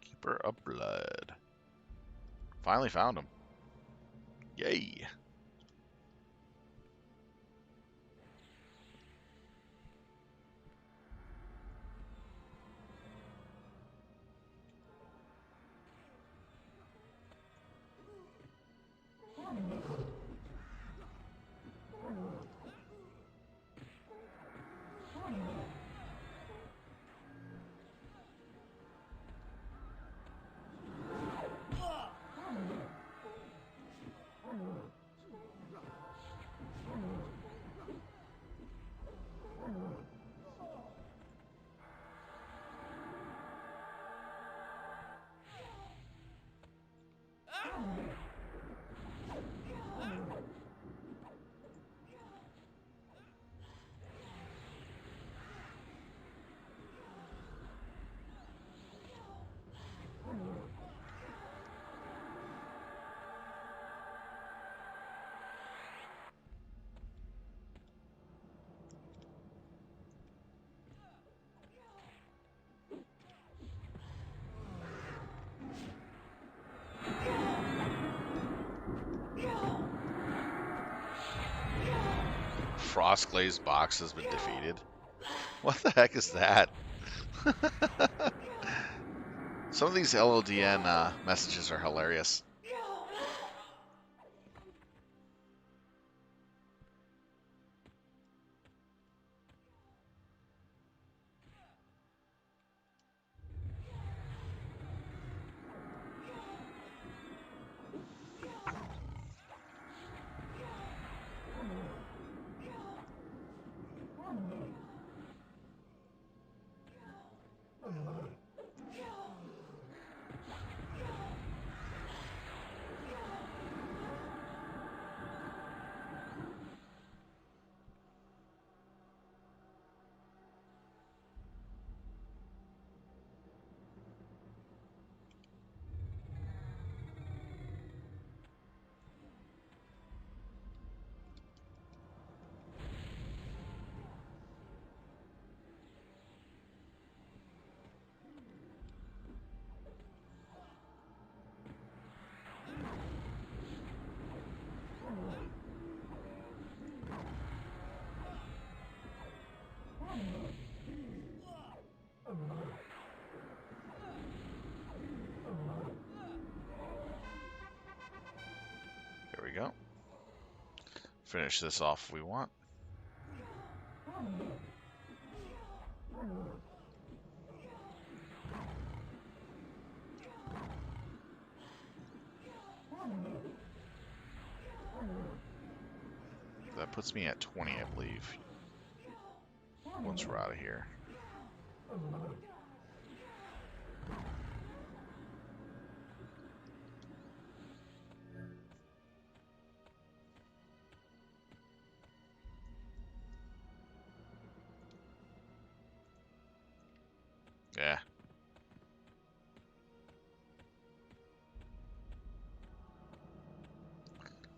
Keeper of Blood. Finally found him. Yay. frost glazed box has been defeated. What the heck is that? Some of these LODN messages are hilarious. Here we go. Finish this off if we want. That puts me at 20, I believe, once we're out of here. Yeah.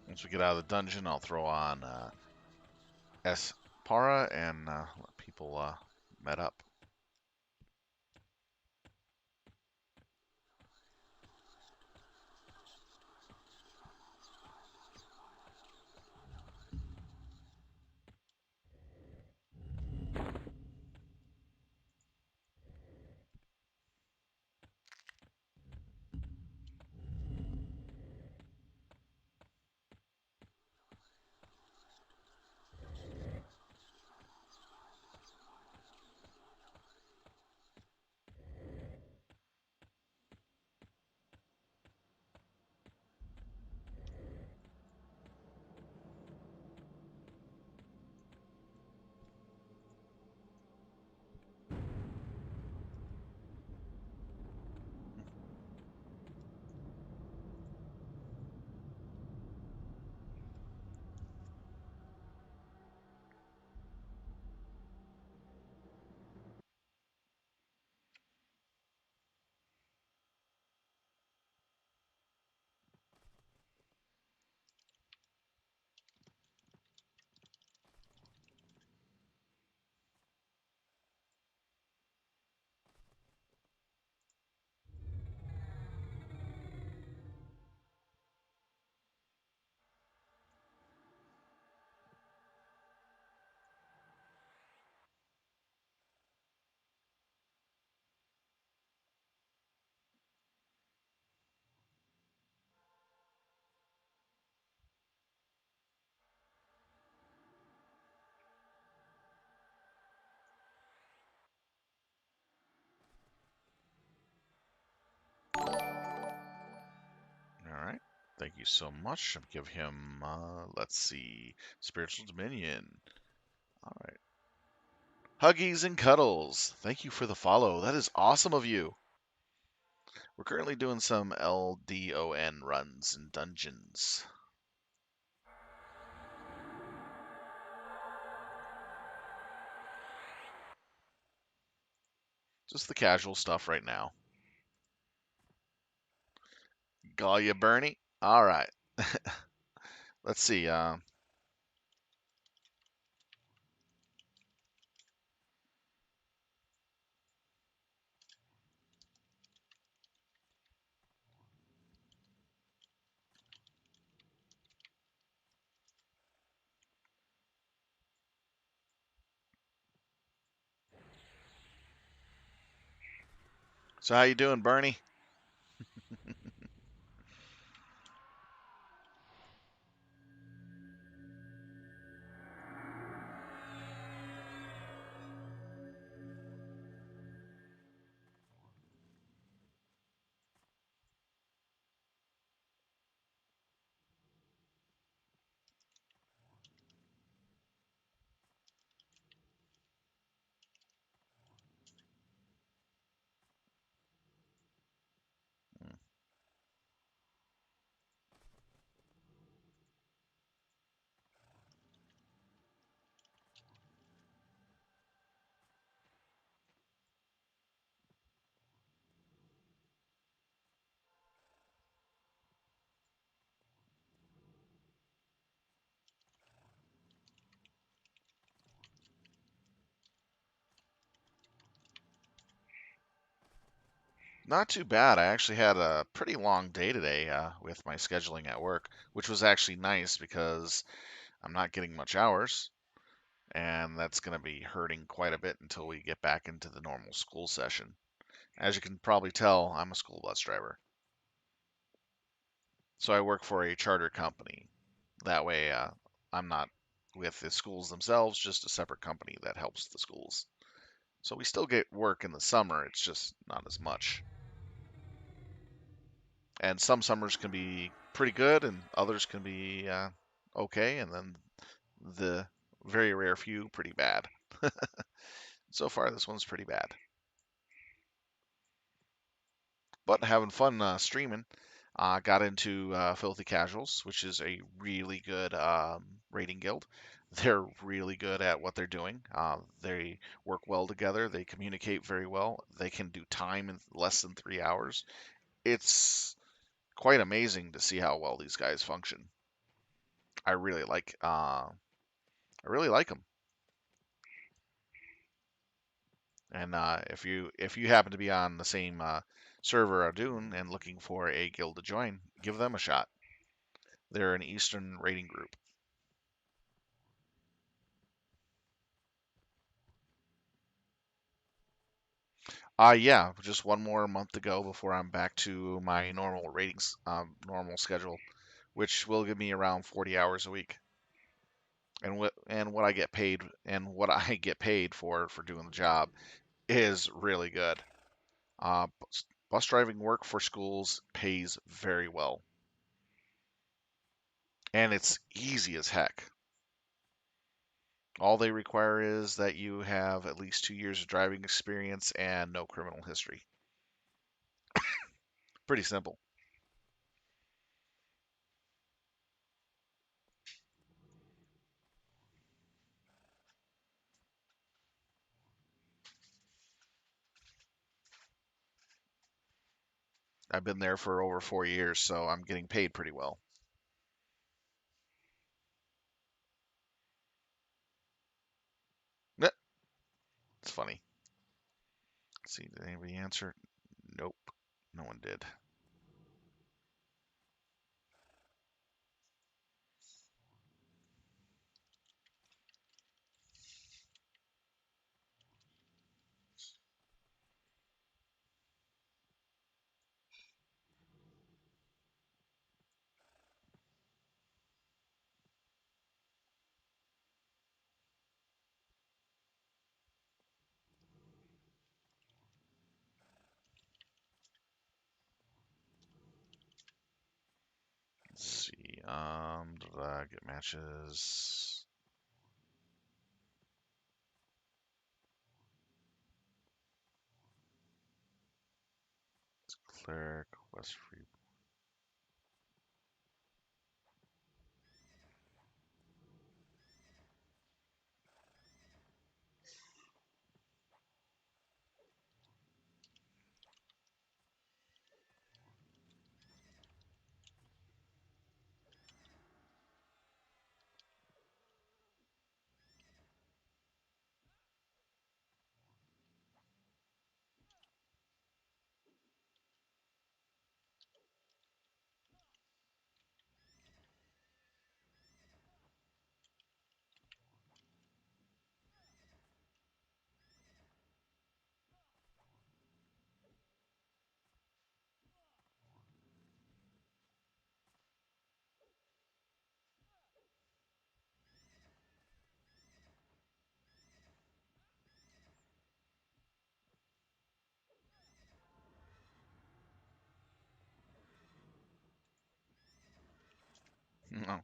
Once we get out of the dungeon, I'll throw on S. Para and let people met up. All right. Thank you so much. I'll give him, let's see, Spiritual Dominion. All right. Huggies and Cuddles. Thank you for the follow. That is awesome of you. We're currently doing some LDoN runs and dungeons. Just the casual stuff right now. Got ya, Bernie? All right. Let's see. So how you doing, Bernie? Not too bad. I actually had a pretty long day today with my scheduling at work, which was actually nice because I'm not getting much hours, and that's going to be hurting quite a bit until we get back into the normal school session. As you can probably tell, I'm a school bus driver. So I work for a charter company. That way, I'm not with the schools themselves, just a separate company that helps the schools. So we still get work in the summer, it's just not as much. And some summers can be pretty good, and others can be okay, and then the very rare few pretty bad. So far, this one's pretty bad, but having fun streaming. Got into Filthy Casuals, which is a really good rating guild. They're really good at what they're doing. They work well together. They communicate very well. They can do time in less than 3 hours. It's quite amazing to see how well these guys function. I really like I really like them. And if you happen to be on the same server Aradune and looking for a guild to join, give them a shot. They're an Eastern rating group. Yeah, just one more month to go before I'm back to my normal ratings, normal schedule, which will give me around 40 hours a week. And what I get paid and what I get paid for doing the job is really good. Bus driving work for schools pays very well, and it's easy as heck. All they require is that you have at least 2 years of driving experience and no criminal history. Pretty simple. I've been there for over 4 years, so I'm getting paid pretty well. Nah, it's funny. Let's see, did anybody answer? Nope, no one did. Let's see. Did I get matches? Cleric, West Free. Oh,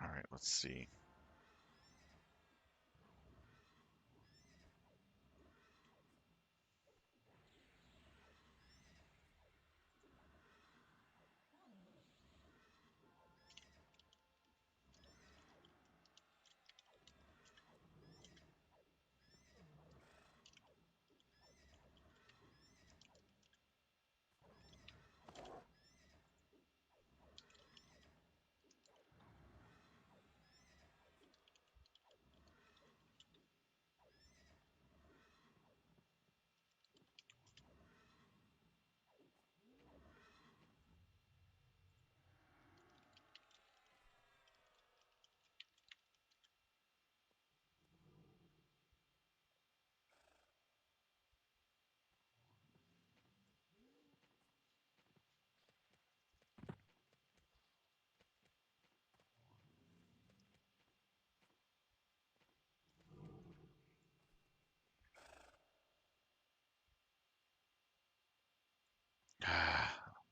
all right, let's see.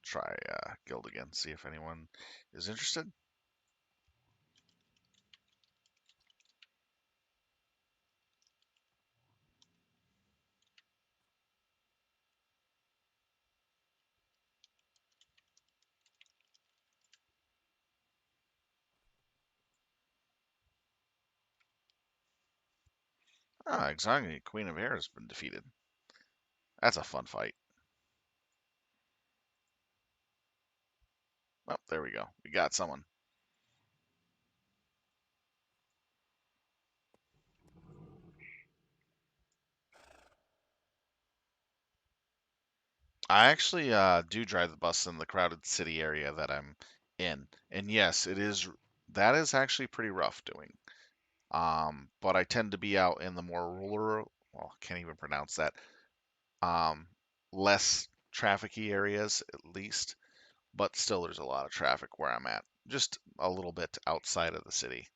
Try guild again, see if anyone is interested. Ah, Exangni, Queen of Air, has been defeated. That's a fun fight. Oh, there we go. We got someone. I actually do drive the bus in the crowded city area that I'm in, and yes, it is. That is actually pretty rough doing. But I tend to be out in the more rural. Well, can't even pronounce that. Um, less trafficy areas at least, but still, there's a lot of traffic where I'm at. Just a little bit outside of the city.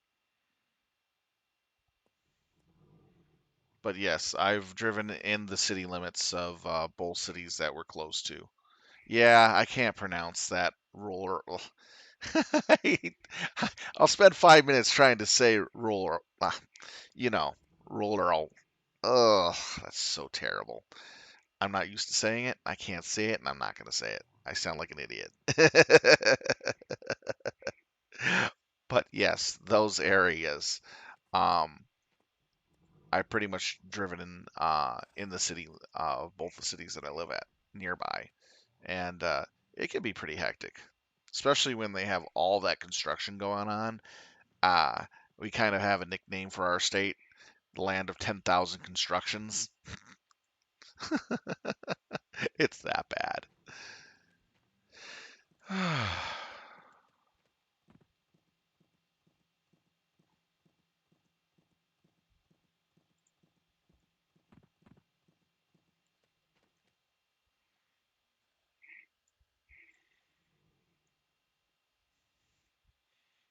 But yes, I've driven in the city limits of both cities that we're close to. Yeah, I can't pronounce that roller. I'll spend 5 minutes trying to say roller. You know, roller. Ugh, that's so terrible. I'm not used to saying it. I can't say it, and I'm not going to say it. I sound like an idiot. But yes, those areas. Um, I pretty much driven in the city of both the cities that I live at nearby, and it can be pretty hectic, especially when they have all that construction going on. Uh, we kind of have a nickname for our state, the land of 10,000 constructions. It's that bad.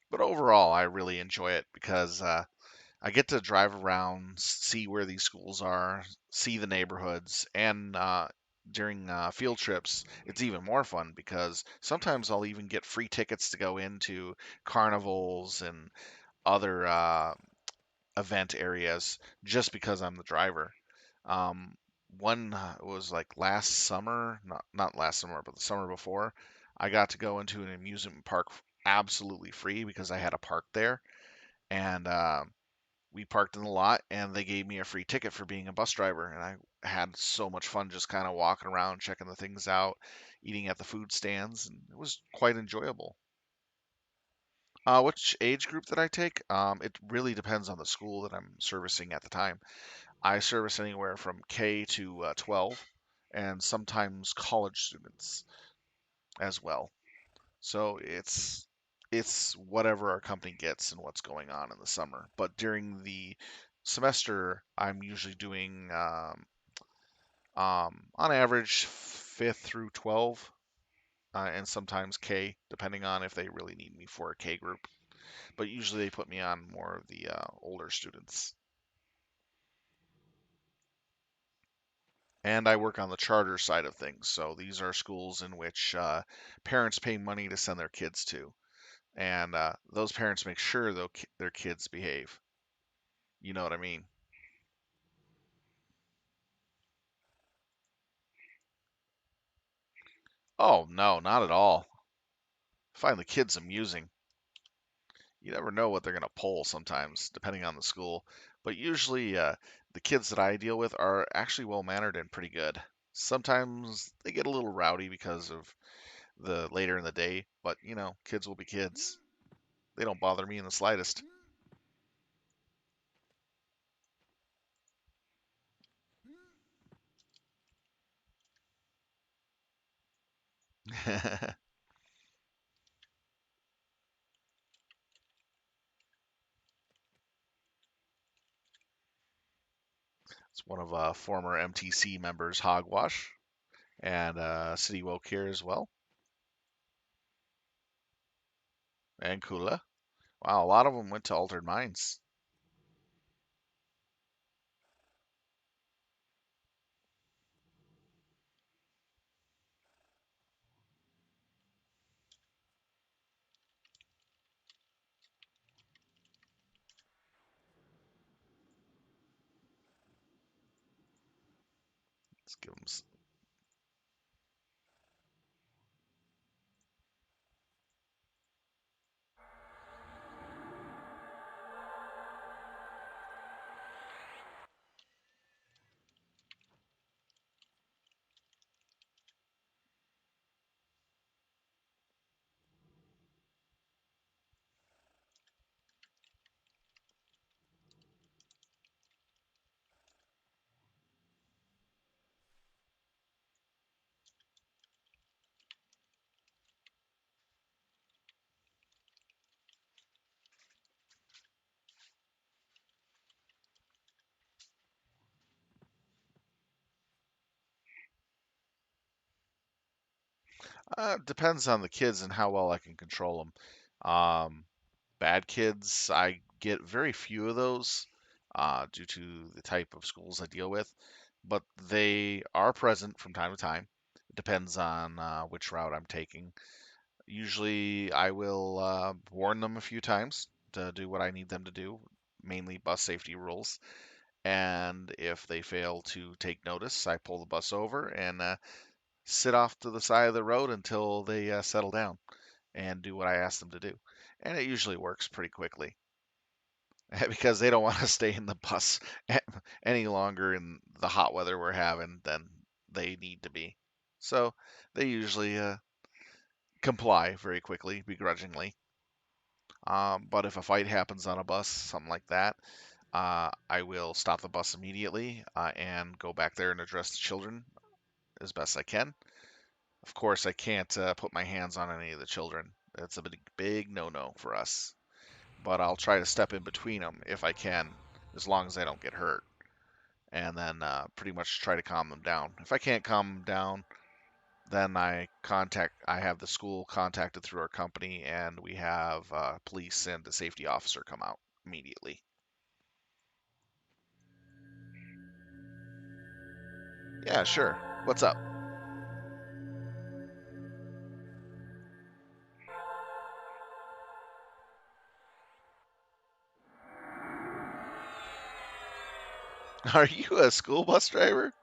But overall, I really enjoy it because I get to drive around, see where these schools are, see the neighborhoods, and during field trips, it's even more fun because sometimes I'll even get free tickets to go into carnivals and other event areas just because I'm the driver. Um, one was like last summer, not last summer, but the summer before. I got to go into an amusement park absolutely free because I had a park there, and we parked in the lot, and they gave me a free ticket for being a bus driver, and I had so much fun just kind of walking around, checking the things out, eating at the food stands, and it was quite enjoyable. Which age group that I take? It really depends on the school that I'm servicing at the time. I service anywhere from K to 12, and sometimes college students as well. So it's whatever our company gets and what's going on in the summer. But during the semester, I'm usually doing on average fifth through 12, and sometimes K, depending on if they really need me for a K group. but usually they put me on more of the older students. And I work on the charter side of things. So these are schools in which parents pay money to send their kids to, and those parents make sure their kids behave. You know what I mean? Oh no, not at all. I find the kids amusing. You never know what they're going to pull sometimes, depending on the school. But usually, the kids that I deal with are actually well mannered and pretty good. Sometimes they get a little rowdy because of the later in the day, but kids will be kids. They don't bother me in the slightest. It's one of former MTC members, Hogwash, and City Woke here as well, and Kula. Wow, a lot of them went to Altered Minds. Let's give them. Depends on the kids and how well I can control them. Bad kids, I get very few of those due to the type of schools I deal with, but they are present from time to time. It depends on which route I'm taking. Usually, I will warn them a few times to do what I need them to do, mainly bus safety rules. And if they fail to take notice, I pull the bus over and sit off to the side of the road until they settle down and do what I ask them to do. And it usually works pretty quickly because they don't want to stay in the bus any longer in the hot weather we're having than they need to be. So they usually comply very quickly, begrudgingly. But if a fight happens on a bus, something like that, I will stop the bus immediately and go back there and address the children as best I can. Of course, I can't put my hands on any of the children. That's a big, big no-no for us. But I'll try to step in between them if I can, as long as I don't get hurt, and then pretty much try to calm them down. If I can't calm them down, then I have the school contacted through our company, and we have police and the safety officer come out immediately. Yeah, sure. What's up? Are you a school bus driver?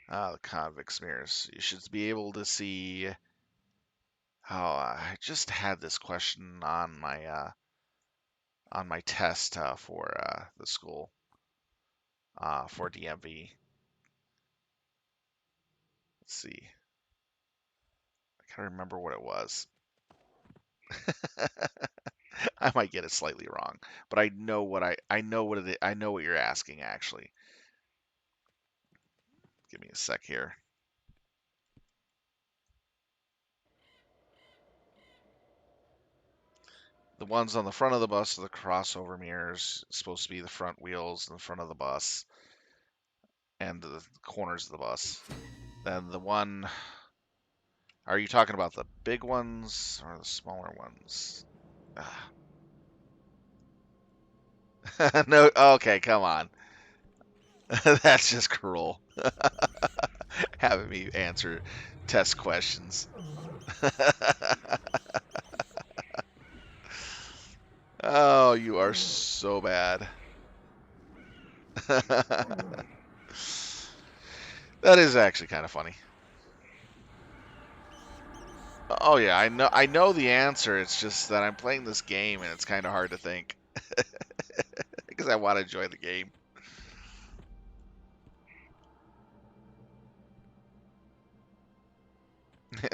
Ah, the convict smears. You should be able to see. Oh, I just had this question on my test for the school for DMV. Let's see. I can't remember what it was. I might get it slightly wrong, but I know what it is. I know what you're asking actually. Give me a sec here. The ones on the front of the bus are the crossover mirrors. It's supposed to be the front wheels in the front of the bus. and the corners of the bus. Then the one, are you talking about the big ones or the smaller ones? No, okay, come on. That's just cruel. Having me answer test questions. Oh, you are so bad. That is actually kind of funny. Oh yeah, I know the answer. It's just that I'm playing this game and it's kind of hard to think because I want to enjoy the game.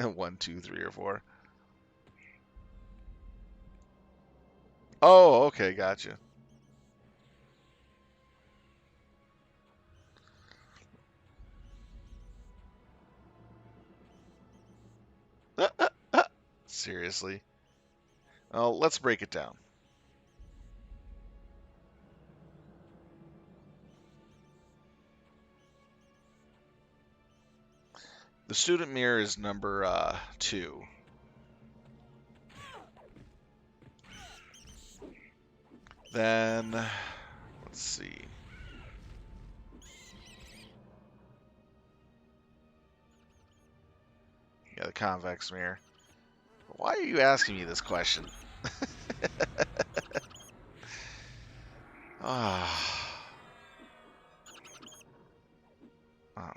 1, 2, 3, or 4. Oh, okay, gotcha. Seriously. Oh, let's break it down. The student mirror is number 2. Then, let's see. Yeah, the convex mirror. Why are you asking me this question? Ah. Oh.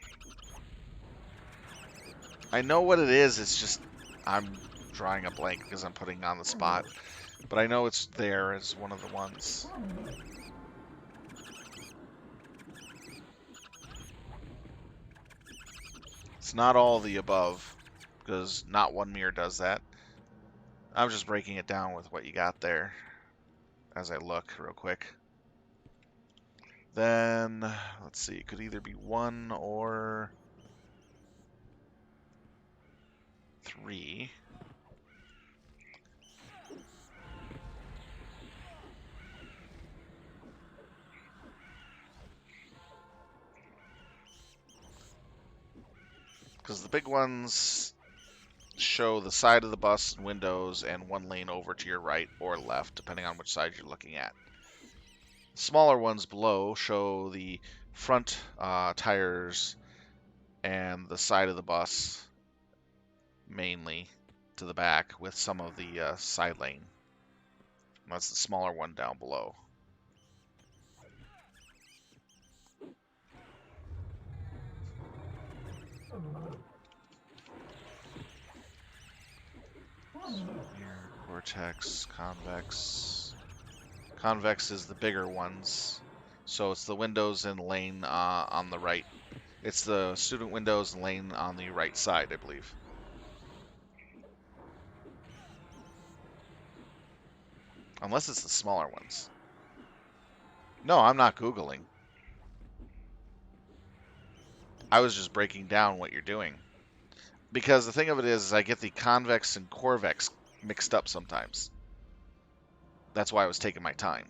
I know what it is. It's just I'm drawing a blank because I'm putting on the spot. But I know it's there as one of the ones. It's not all the above because not one mirror does that. I'm just breaking it down with what you got there as I look real quick. Then, let's see, it could either be 1 or 3. Because the big ones show the side of the bus and windows and one lane over to your right or left, depending on which side you're looking at. Smaller ones below show the front tires and the side of the bus, mainly to the back, with some of the side lane. That's the smaller one down below. Here, cortex, convex. Convex is the bigger ones. So it's the windows and lane on the right. It's the student windows and lane on the right side, I believe. Unless it's the smaller ones. No, I'm not Googling. I was just breaking down what you're doing. Because the thing of it is I get the convex and corvex mixed up sometimes. That's why I was taking my time.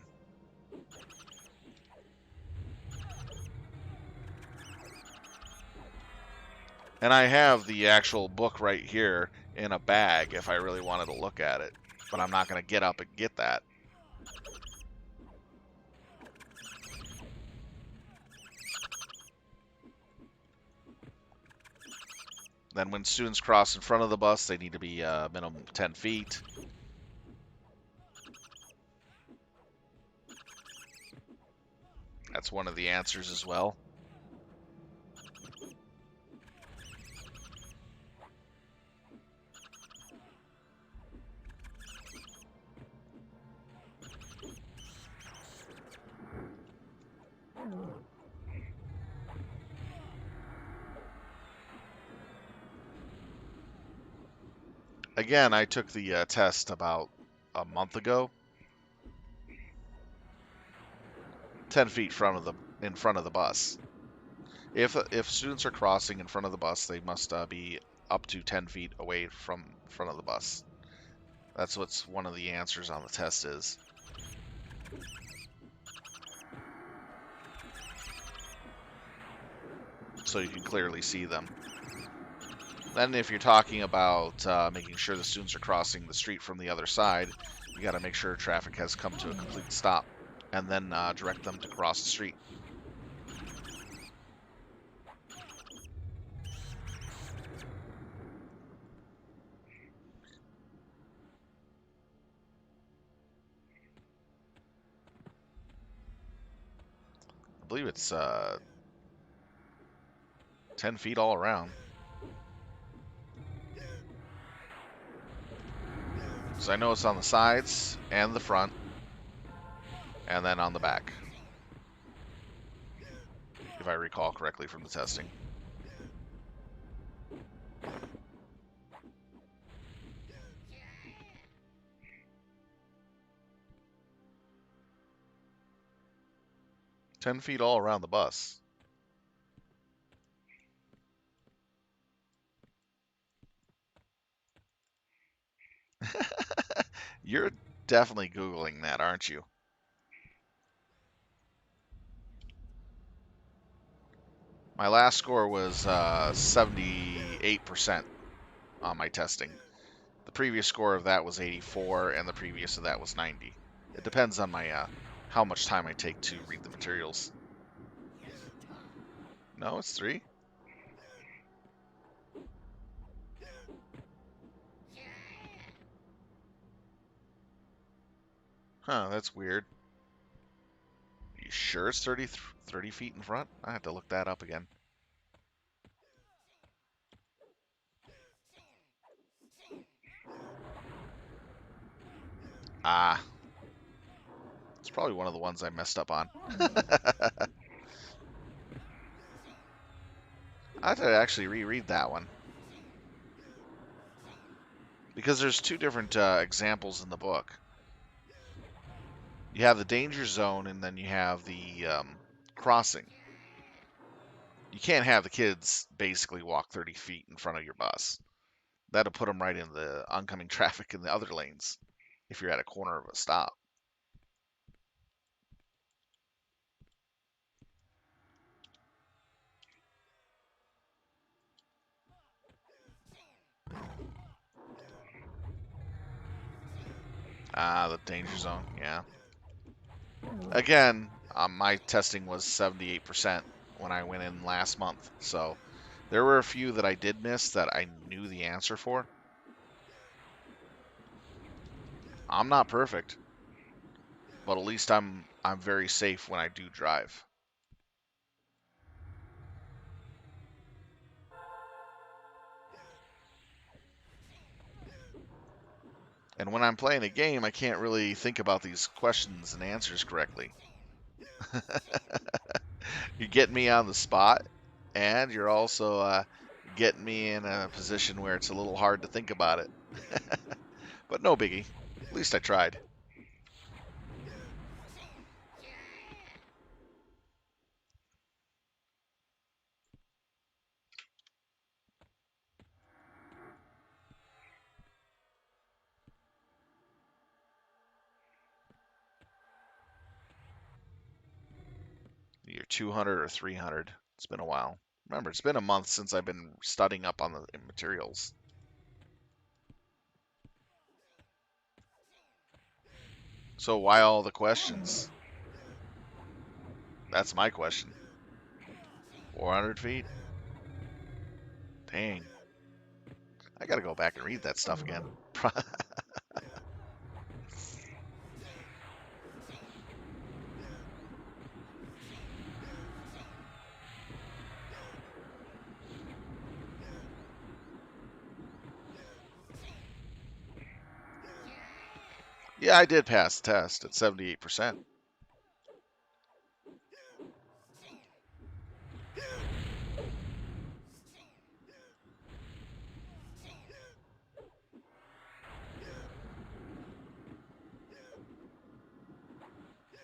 And I have the actual book right here in a bag if I really wanted to look at it. But I'm not going to get up and get that. Then when students cross in front of the bus, they need to be minimum 10 feet. That's one of the answers as well. Again, I took the test about a month ago. 10 feet in front of the bus. If students are crossing in front of the bus, they must be up to 10 feet away from front of the bus. That's what's one of the answers on the test is. so you can clearly see them. Then if you're talking about making sure the students are crossing the street from the other side, you got to make sure traffic has come to a complete stop, and then direct them to cross the street. I believe it's 10 feet all around. So I know it's on the sides and the front, and then on the back, if I recall correctly from the testing. Ten feet all around the bus. You're definitely Googling that, aren't you? My last score was 78% on my testing. The previous score of that was 84, and the previous of that was 90. It depends on my how much time I take to read the materials. No, it's 3. Huh, that's weird. You sure it's 30 feet in front? I have to look that up again. Ah, it's probably one of the ones I messed up on. I have to actually reread that one. Because there's 2 different examples in the book. You have the danger zone, and then you have the crossing. You can't have the kids basically walk 30 feet in front of your bus. That'll put them right in the oncoming traffic in the other lanes if you're at a corner of a stop. Ah, the danger zone, yeah. Again, my testing was 78% when I went in last month, so there were a few that I did miss that I knew the answer for. I'm not perfect, but at least I'm very safe when I do drive. And when I'm playing a game, I can't really think about these questions and answers correctly. You're getting me on the spot, and you're also getting me in a position where it's a little hard to think about it. But no biggie. At least I tried. You're 200 or 300. It's been a while. Remember, it's been a month since I've been studying up on the materials. So why all the questions? That's my question. 400 feet? Dang. I gotta go back and read that stuff again. Yeah, I did pass the test at 78%.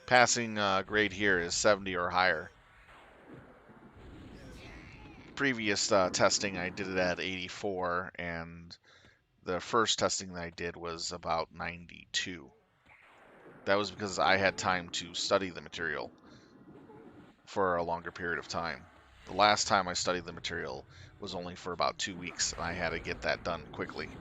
Passing grade here is 70 or higher. Previous testing, I did it at 84, and the first testing that I did was about 92. That was because I had time to study the material for a longer period of time. The last time I studied the material was only for about 2 weeks, and I had to get that done quickly.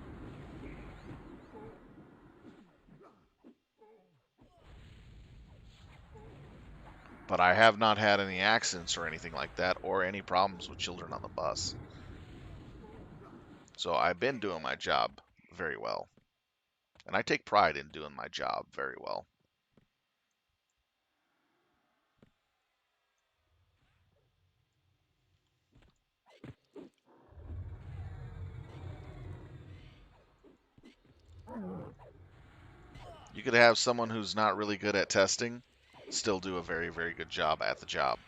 But I have not had any accidents or anything like that, or any problems with children on the bus. So I've been doing my job very well. And I take pride in doing my job very well. You could have someone who's not really good at testing still do a very, very good job at the job.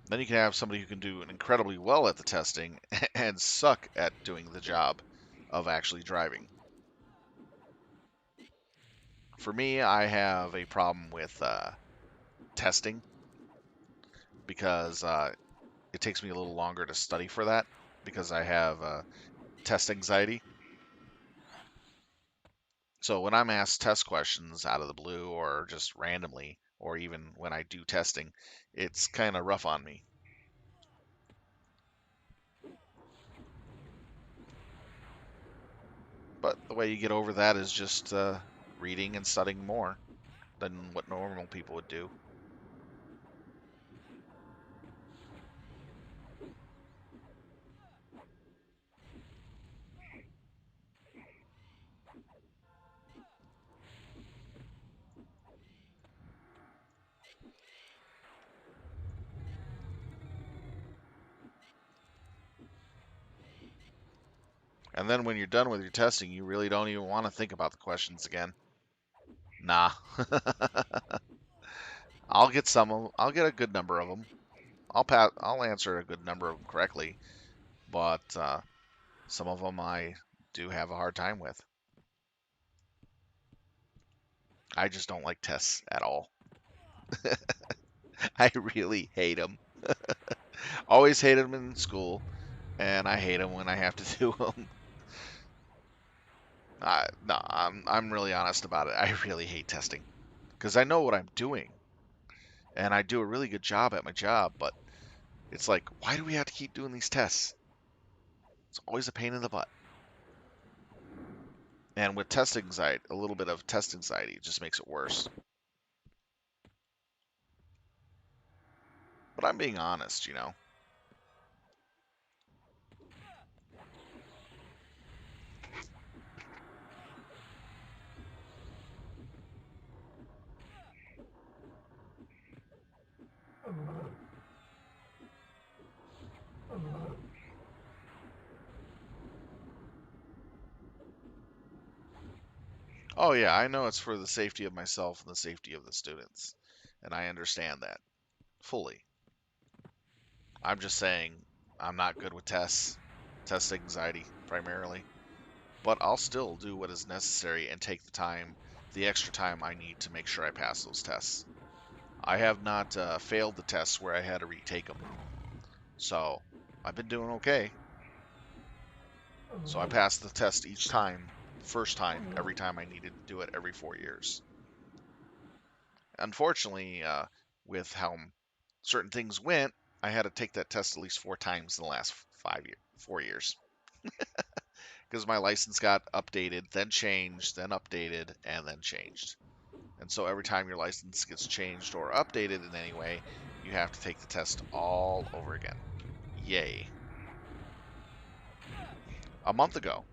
Then you can have somebody who can do incredibly well at the testing and suck at doing the job of actually driving. For me, I have a problem with testing because it takes me a little longer to study for that because I have test anxiety. So when I'm asked test questions out of the blue or just randomly, or even when I do testing, it's kind of rough on me. But the way you get over that is just reading and studying more than what normal people would do. And then when you're done with your testing, you really don't even want to think about the questions again. Nah, I'll get a good number of them. I'll answer a good number of them correctly, but some of them I do have a hard time with. I just don't like tests at all. I really hate them. Always hated them in school, and I hate them when I have to do them. No, I'm really honest about it. I really hate testing because I know what I'm doing, and I do a really good job at my job. But it's like, why do we have to keep doing these tests? It's always a pain in the butt. And with test anxiety, a little bit of test anxiety just makes it worse. But I'm being honest, you know. Oh yeah, I know it's for the safety of myself and the safety of the students, and I understand that fully. I'm just saying I'm not good with tests, test anxiety primarily, but I'll still do what is necessary and take the extra time I need to make sure I pass those tests. I have not failed the tests where I had to retake them, so I've been doing okay. So I passed the test each time, first time, every time I needed to do it every 4 years. Unfortunately, with how certain things went, I had to take that test at least 4 times in the last 5 years, 4 years, because my license got updated, then changed, then updated, and then changed. And so every time your license gets changed or updated in any way, you have to take the test all over again. Yay. A month ago,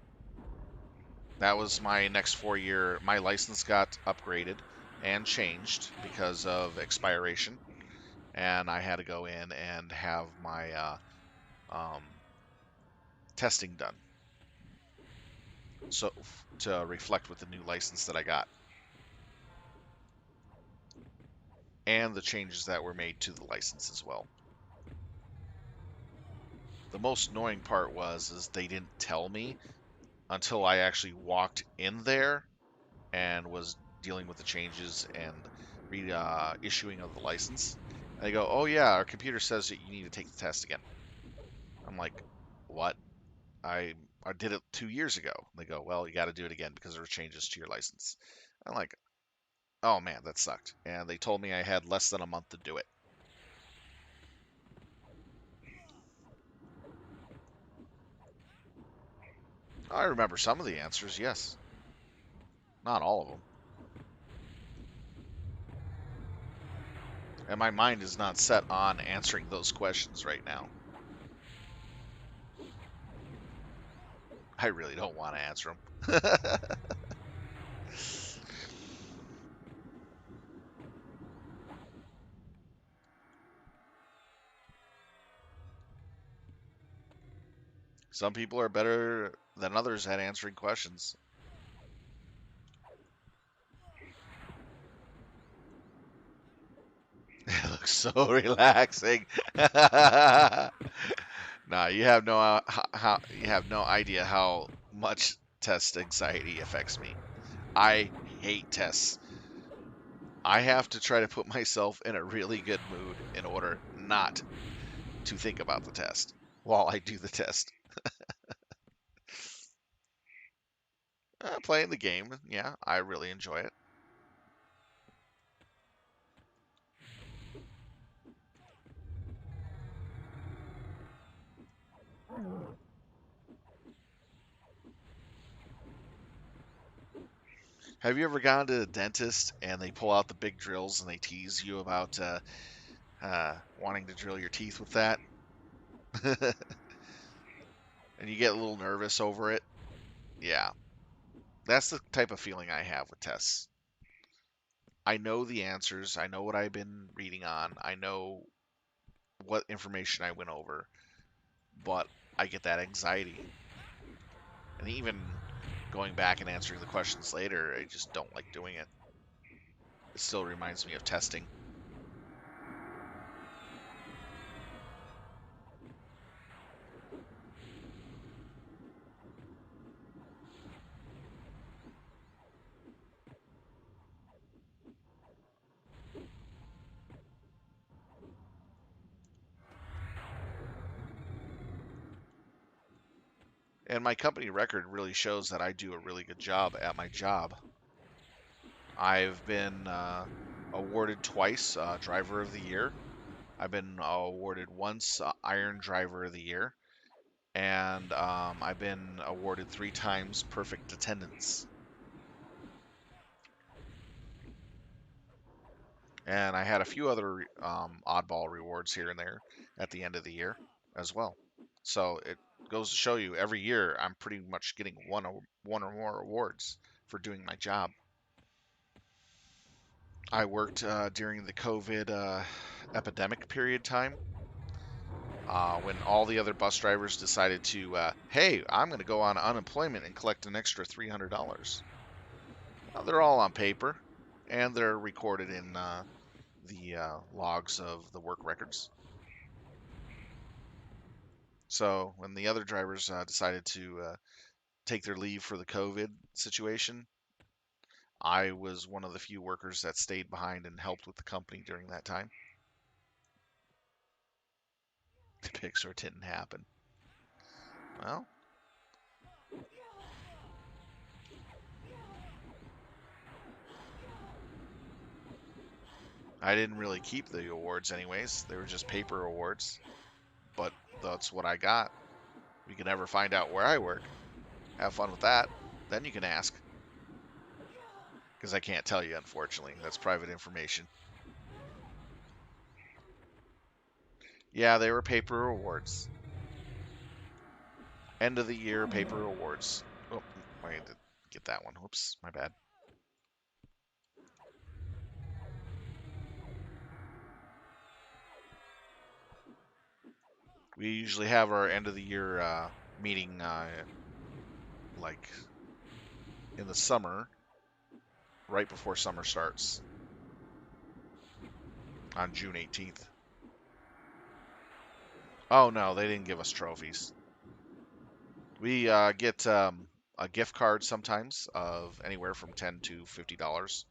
that was my next 4 year. My license got upgraded and changed because of expiration, and I had to go in and have my um, testing done so to reflect with the new license that I got and the changes that were made to the license as well. The most annoying part was is they didn't tell me until I actually walked in there and was dealing with the changes and issuing of the license. And they go, "Oh yeah, our computer says that you need to take the test again." I'm like, "What? I did it 2 years ago." They go, "Well, you got to do it again because there were changes to your license." I'm like, "Oh man, that sucked." And they told me I had less than a month to do it. I remember some of the answers, yes. Not all of them. And my mind is not set on answering those questions right now. I really don't want to answer them. Some people are better than others at answering questions. It looks so relaxing. Nah, you have no how you have no idea how much test anxiety affects me. I hate tests. I have to try to put myself in a really good mood in order not to think about the test while I do the test. Playing the game, yeah, I really enjoy it. Have you ever gone to the dentist and they pull out the big drills and they tease you about wanting to drill your teeth with that? And you get a little nervous over it? Yeah, that's the type of feeling I have with tests. I know the answers, I know what I've been reading on, I know what information I went over, but I get that anxiety. And even going back and answering the questions later, I just don't like doing it. It still reminds me of testing. And my company record really shows that I do a really good job at my job. I've been awarded twice Driver of the Year. I've been awarded once Iron Driver of the Year. And I've been awarded 3 times Perfect Attendance. And I had a few other oddball rewards here and there at the end of the year as well. So it goes to show you every year I'm pretty much getting one or more awards for doing my job. I worked during the COVID epidemic period time when all the other bus drivers decided to, hey, I'm going to go on unemployment and collect an extra $300. They're all on paper and they're recorded in the logs of the work records. So when the other drivers decided to take their leave for the COVID situation, I was one of the few workers that stayed behind and helped with the company during that time. The Pixar didn't happen. Well, I didn't really keep the awards anyways. They were just paper awards, but that's what I got. We can never find out where I work. Have fun with that. Then you can ask, because I can't tell you, unfortunately. That's private information. Yeah, they were paper awards. End of the year paper awards. Oh, I had to get that one. Whoops, my bad. We usually have our end of the year meeting like in the summer, right before summer starts on June 18th. Oh no, they didn't give us trophies. We get a gift card sometimes of anywhere from $10 to $50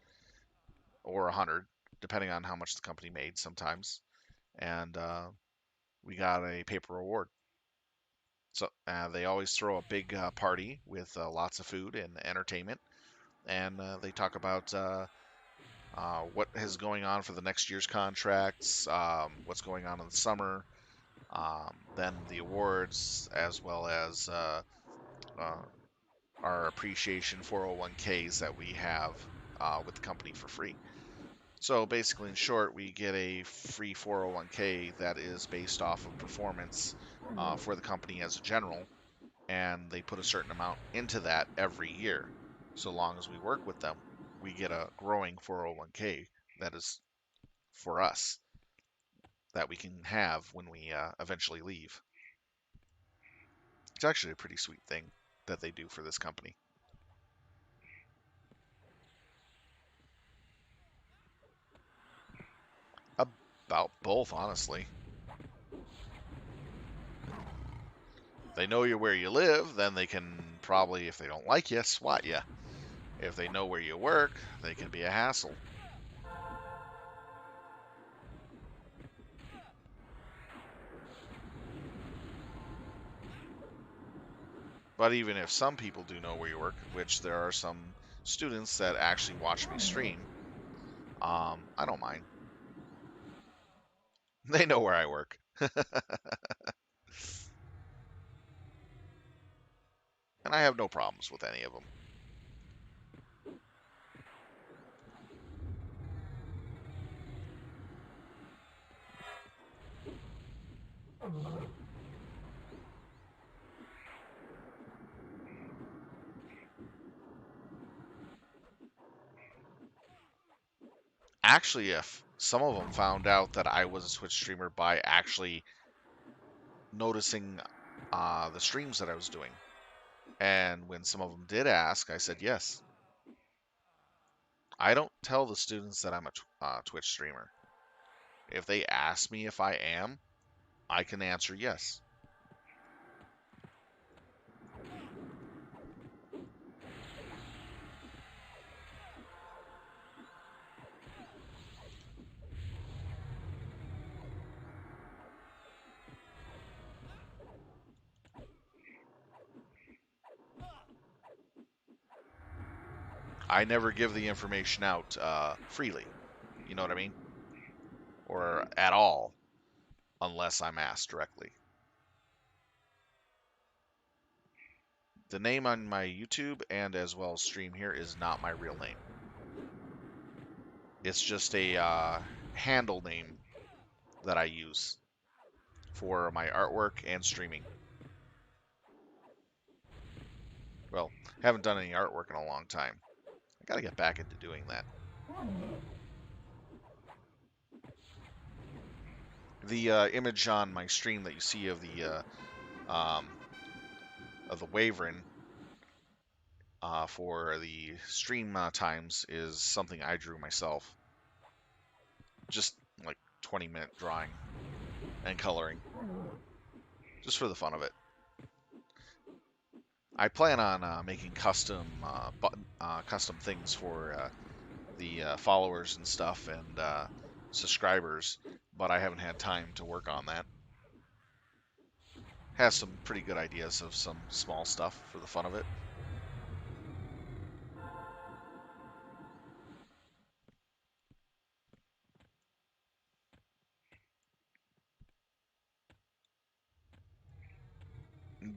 or 100, depending on how much the company made sometimes. And we got a paper award. So they always throw a big party with lots of food and entertainment, and they talk about what is going on for the next year's contracts, what's going on in the summer, then the awards, as well as our appreciation 401ks that we have with the company for free. So basically, in short, we get a free 401k that is based off of performance for the company as a general, and they put a certain amount into that every year. So long as we work with them, we get a growing 401k that is for us that we can have when we eventually leave. It's actually a pretty sweet thing that they do for this company. About both, honestly. They know you where you live, then they can probably, if they don't like you, swat you. If they know where you work, they can be a hassle. But even if some people do know where you work, which there are some students that actually watch me stream, I don't mind. They know where I work. And I have no problems with any of them. Actually, if some of them found out that I was a Twitch streamer by actually noticing the streams that I was doing. And when some of them did ask, I said yes. I don't tell the students that I'm a Twitch streamer. If they ask me if I am, I can answer yes. I never give the information out freely. You know what I mean? Or at all, unless I'm asked directly. The name on my YouTube and as well as stream here is not my real name. It's just a handle name that I use for my artwork and streaming. Well, haven't done any artwork in a long time. I gotta get back into doing that. The image on my stream that you see um, of the Wyvern for the stream times is something I drew myself. Just like 20-minute drawing and coloring, just for the fun of it. I plan on making custom things for the followers and stuff and subscribers, but I haven't had time to work on that. Has some pretty good ideas of some small stuff for the fun of it.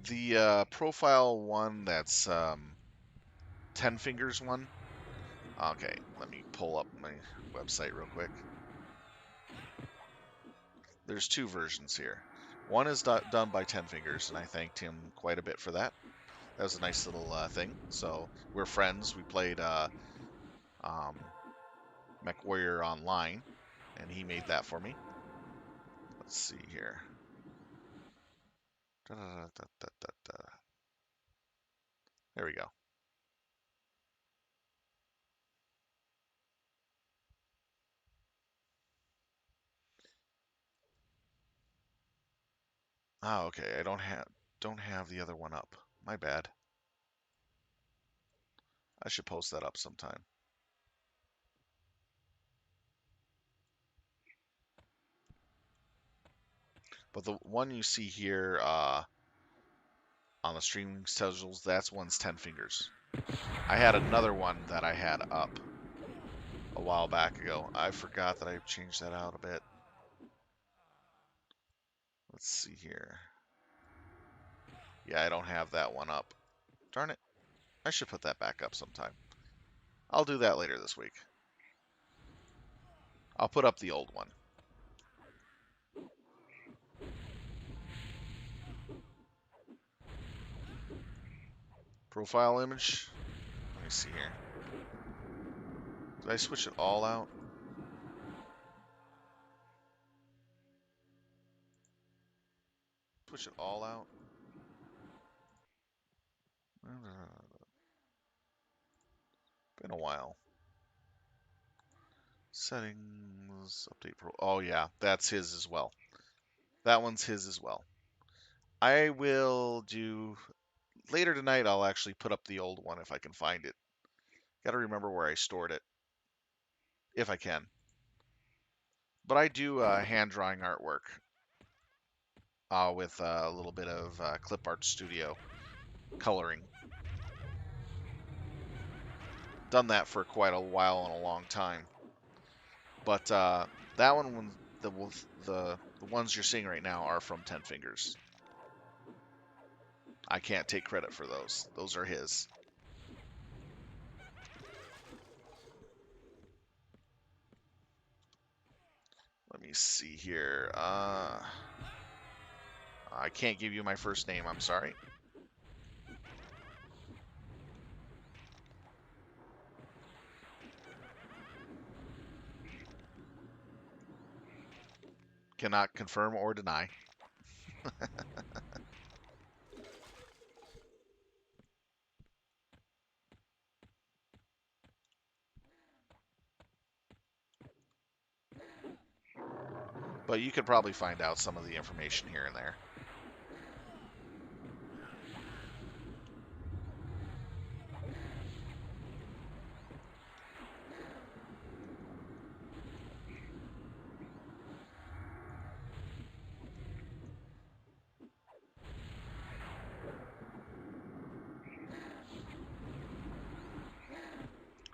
The profile one that's 10 fingers one. Okay, let me pull up my website real quick. There's two versions here. One is done by 10 fingers, and I thanked him quite a bit for that. That was a nice little thing. So we're friends. We played um, MechWarrior Online, and he made that for me. Let's see here. Da, da, da, da, da, da. There we go. Oh, okay. I don't have the other one up. My bad. I should post that up sometime. But the one you see here on the streaming schedules, that's one's 10 fingers. I had another one that I had up a while back ago. I forgot that I changed that out a bit. Let's see here. Yeah, I don't have that one up. Darn it. I should put that back up sometime. I'll do that later this week. I'll put up the old one. Profile image. Let me see here. Did I switch it all out? Switch it all out? Been a while. Settings, update pro. Oh yeah, that's his as well. That one's his as well. I will do later tonight. I'll actually put up the old one if I can find it. Got to remember where I stored it, if I can. But I do hand drawing artwork with a little bit of Clip Art Studio coloring. Done that for quite a while and a long time. But that one, the ones you're seeing right now are from Ten Fingers. I can't take credit for those. Those are his. Let me see here. I can't give you my first name. I'm sorry. Cannot confirm or deny. But you could probably find out some of the information here and there.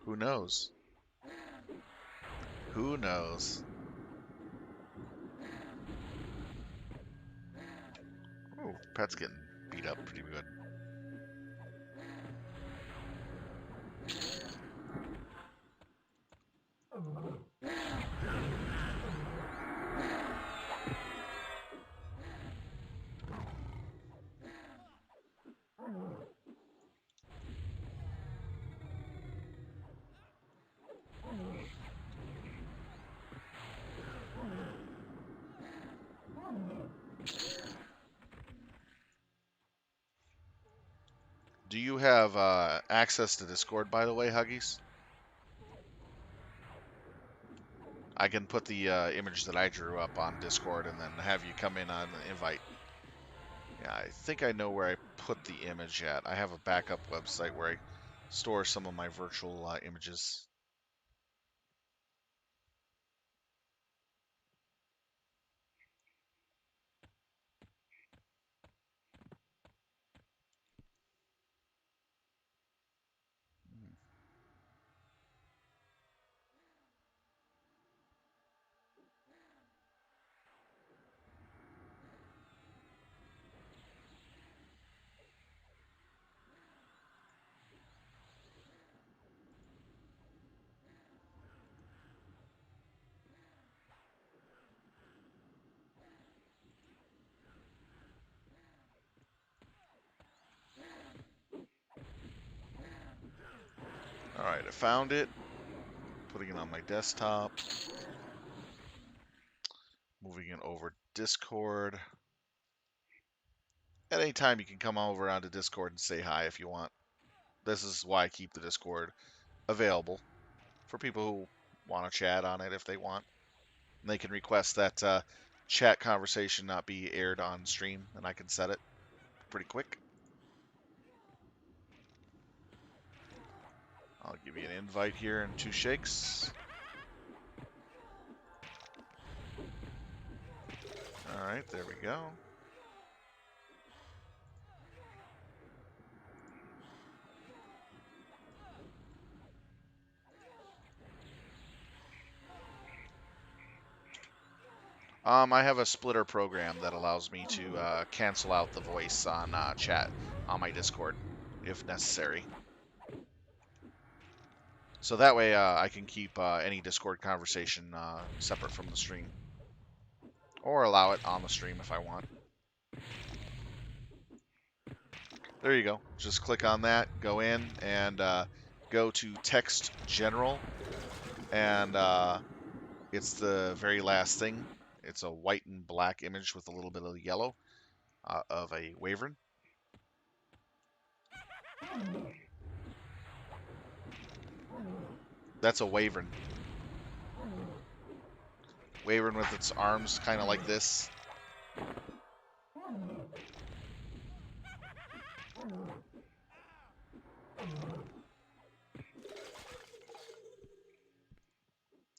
Who knows? Who knows? Oh, pet's getting beat up pretty good. Do you have access to Discord, by the way, Huggies? I can put the image that I drew up on Discord and then have you come in on an invite. Yeah, I think I know where I put the image at. I have a backup website where I store some of my virtual images. All right, I found it. Putting it on my desktop. Moving it over Discord. At any time, you can come over onto Discord and say hi if you want. This is why I keep the Discord available for people who want to chat on it if they want. And they can request that chat conversation not be aired on stream, and I can set it pretty quick. I'll give you an invite here in 2 shakes. All right, there we go. I have a splitter program that allows me to cancel out the voice on chat on my Discord if necessary. So that way I can keep any Discord conversation separate from the stream, or allow it on the stream if I want. There you go. Just click on that, go in, and go to text general, and it's the very last thing. It's a white and black image with a little bit of yellow of a wyvern. That's a wyvern. Wyvern with its arms kind of like this.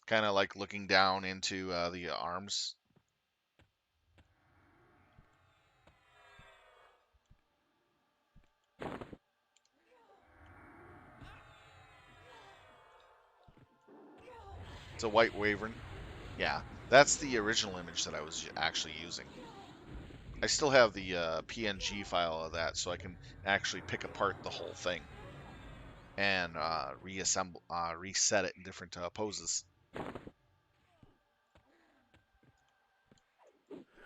Kind of like looking down into the arms. It's a white wyvern. Yeah, that's the original image that I was actually using. I still have the PNG file of that, so I can actually pick apart the whole thing and reassemble, reset it in different poses.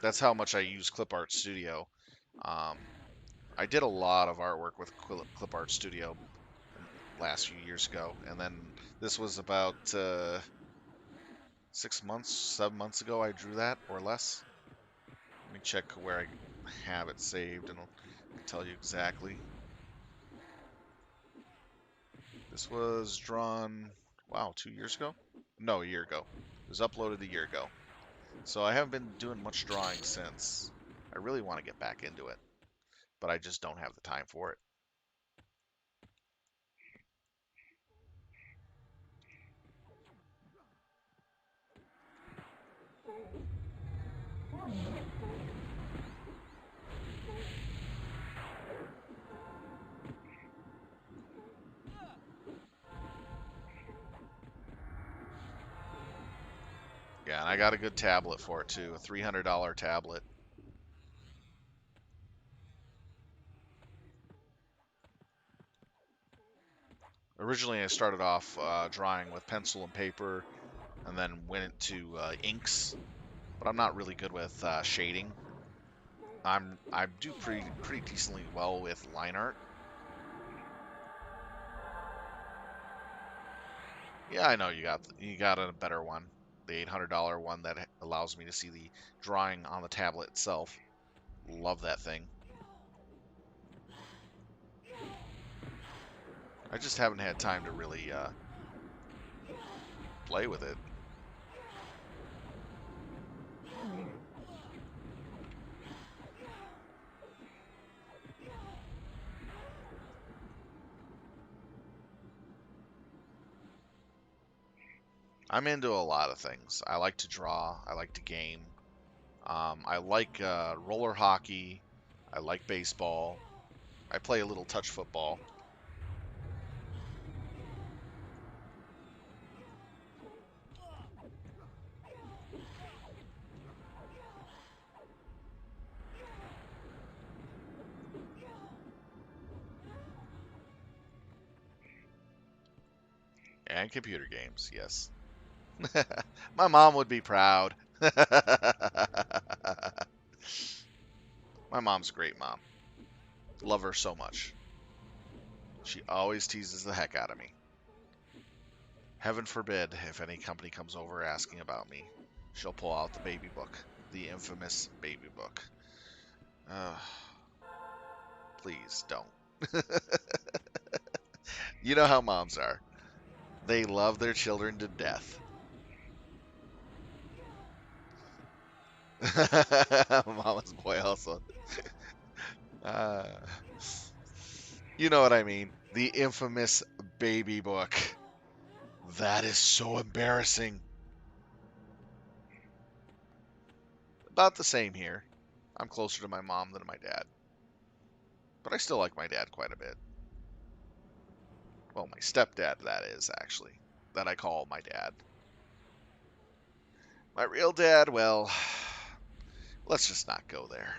That's how much I use Clip Art Studio. Um, I did a lot of artwork with Clip Art Studio last few years ago, and then this was about 6 months, 7 months ago I drew that, or less. Let me check where I have it saved, and I'll tell you exactly. This was drawn, wow, 2 years ago? No, a year ago. It was uploaded a year ago. So I haven't been doing much drawing since. I really want to get back into it, but I just don't have the time for it. Yeah, and I got a good tablet for it too, a $300 tablet. Originally, I started off drawing with pencil and paper, and then went into inks. But I'm not really good with shading. I do pretty decently well with line art. Yeah, I know you got a better one, the $800 one that allows me to see the drawing on the tablet itself. Love that thing. I just haven't had time to really play with it. I'm into a lot of things. I like to draw. I like to game. I like roller hockey. I like baseball. I play a little touch football. And computer games, yes. My mom would be proud. My mom's a great mom. Love her so much. She always teases the heck out of me. Heaven forbid if any company comes over asking about me, she'll pull out the baby book, the infamous baby book. Uh, please don't. You know how moms are. They love their children to death. Mama's boy also. Uh, you know what I mean. The infamous baby book. That is so embarrassing. About the same here. I'm closer to my mom than my dad. But I still like my dad quite a bit. Well, my stepdad, that is, actually. That I call my dad. My real dad, well, let's just not go there.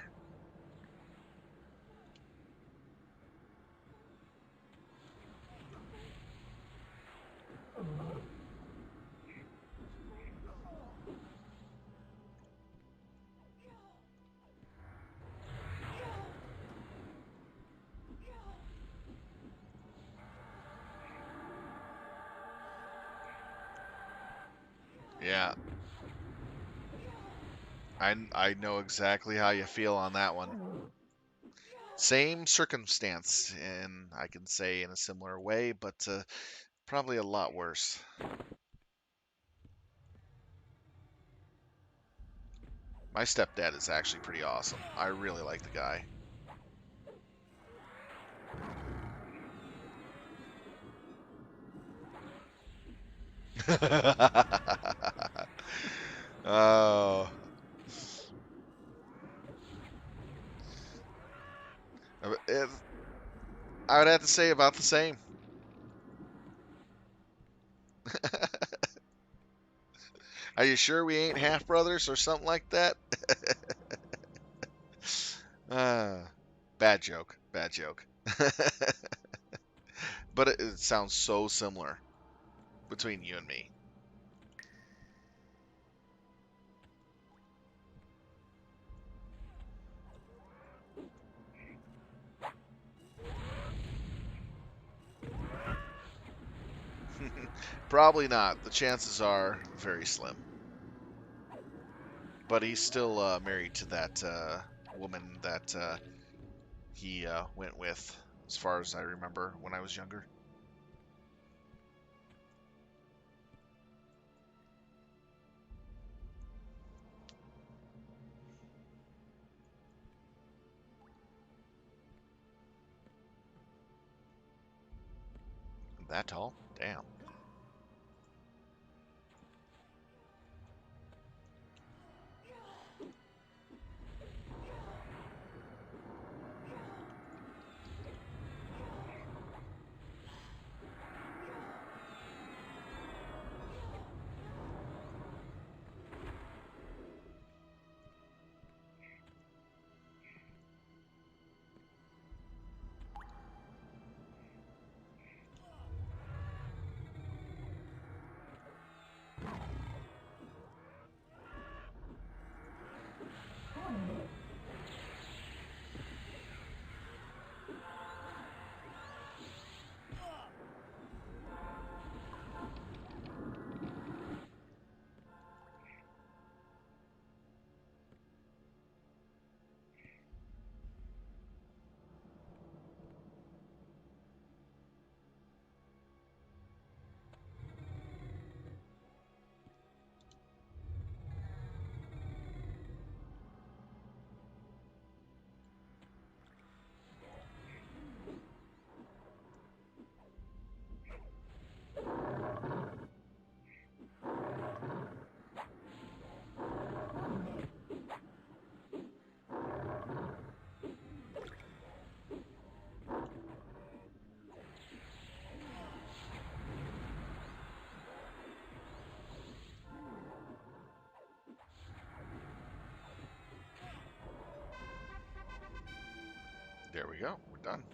Yeah, I know exactly how you feel on that one. Same circumstance, and I can say in a similar way, but probably a lot worse. My stepdad is actually pretty awesome. I really like the guy. Oh, I would have to say about the same. Are you sure we ain't half brothers or something like that? Uh, bad joke. Bad joke. But it sounds so similar between you and me. Probably not. The chances are very slim. But he's still married to that woman that he went with, as far as I remember when I was younger. That tall? Damn. There we go. We're done.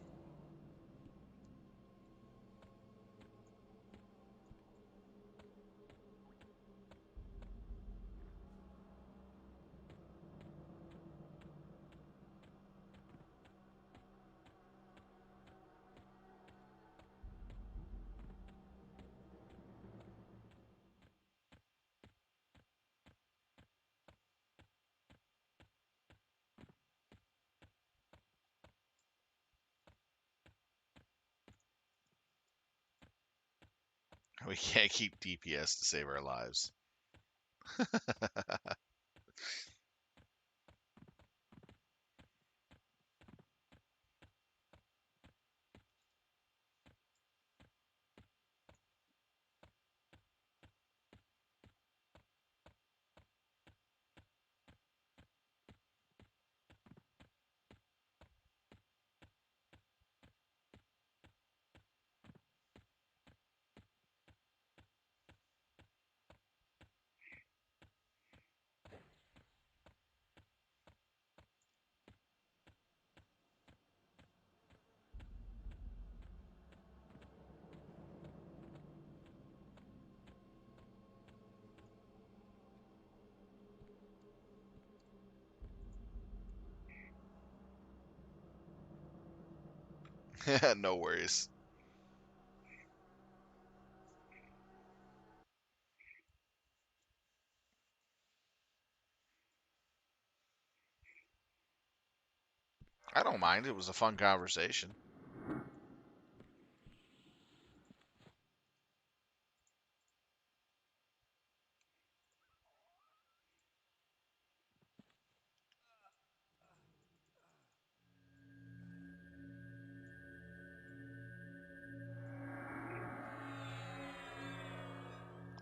We can't keep DPS to save our lives. No worries. I don't mind. It was a fun conversation.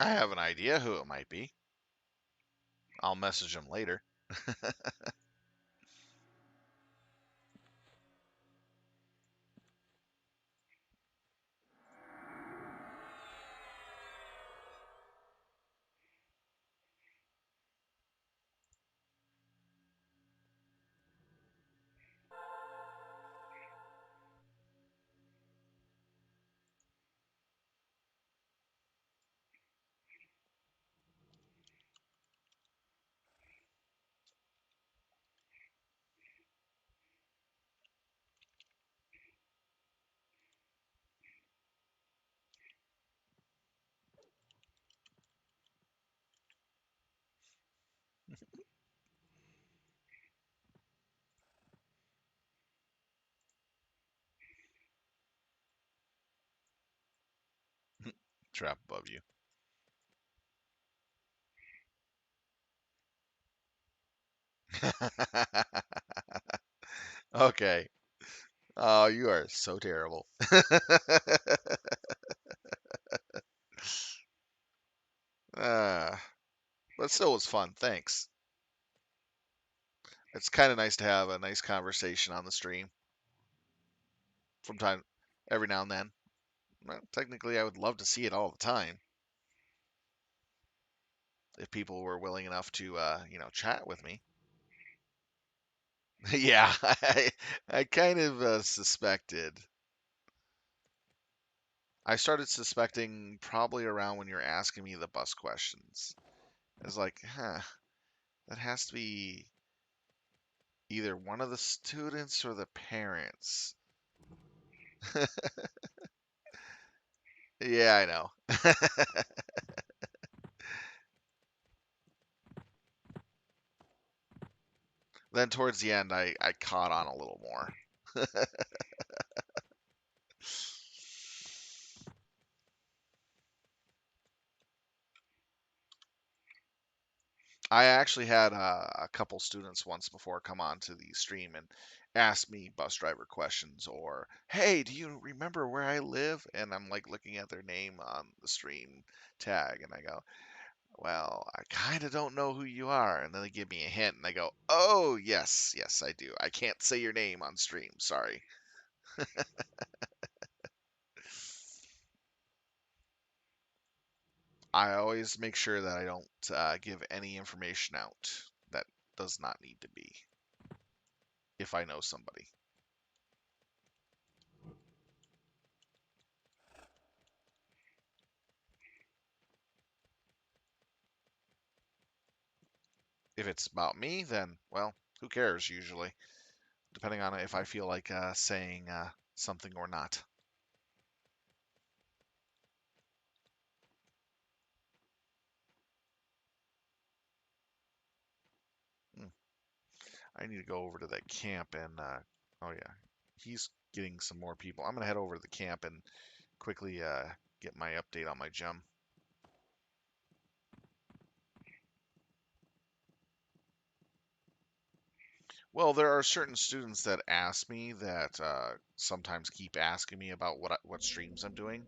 I have an idea who it might be. I'll message him later. Trap above you. Okay. Oh, you are so terrible. uh, but still was fun. Thanks. It's kind of nice to have a nice conversation on the stream from time every now and then. Well, technically, I would love to see it all the time if people were willing enough to, chat with me. Yeah, I kind of suspected. I started suspecting probably around when you're asking me the bus questions. It's like, that has to be either one of the students or the parents. Yeah, I know. Then towards the end, I caught on a little more. I actually had a couple students once before come on to the stream and ask me bus driver questions or, hey, do you remember where I live? And I'm like looking at their name on the stream tag and I go, well, I kind of don't know who you are. And then they give me a hint and I go, oh, yes, yes, I do. I can't say your name on stream. Sorry. I always make sure that I don't give any information out that does not need to be if I know somebody. If it's about me, then, well, who cares usually, depending on if I feel like saying something or not. Hmm. I need to go over to that camp and, oh yeah, he's getting some more people. I'm going to head over to the camp and quickly get my update on my gem. Well, there are certain students that ask me that sometimes keep asking me about what streams I'm doing,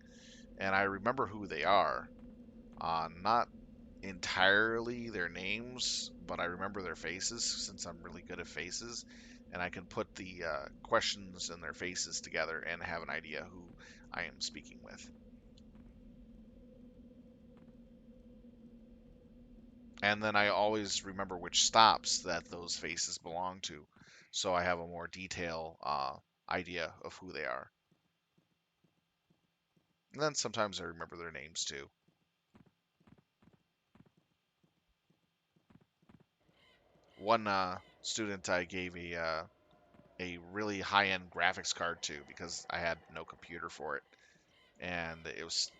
and I remember who they are. Not entirely their names, but I remember their faces since I'm really good at faces, and I can put the questions and their faces together and have an idea who I am speaking with. And then I always remember which stops that those faces belong to, so I have a more detailed idea of who they are. And then sometimes I remember their names too. One student I gave a really high-end graphics card to because I had no computer for it, and it was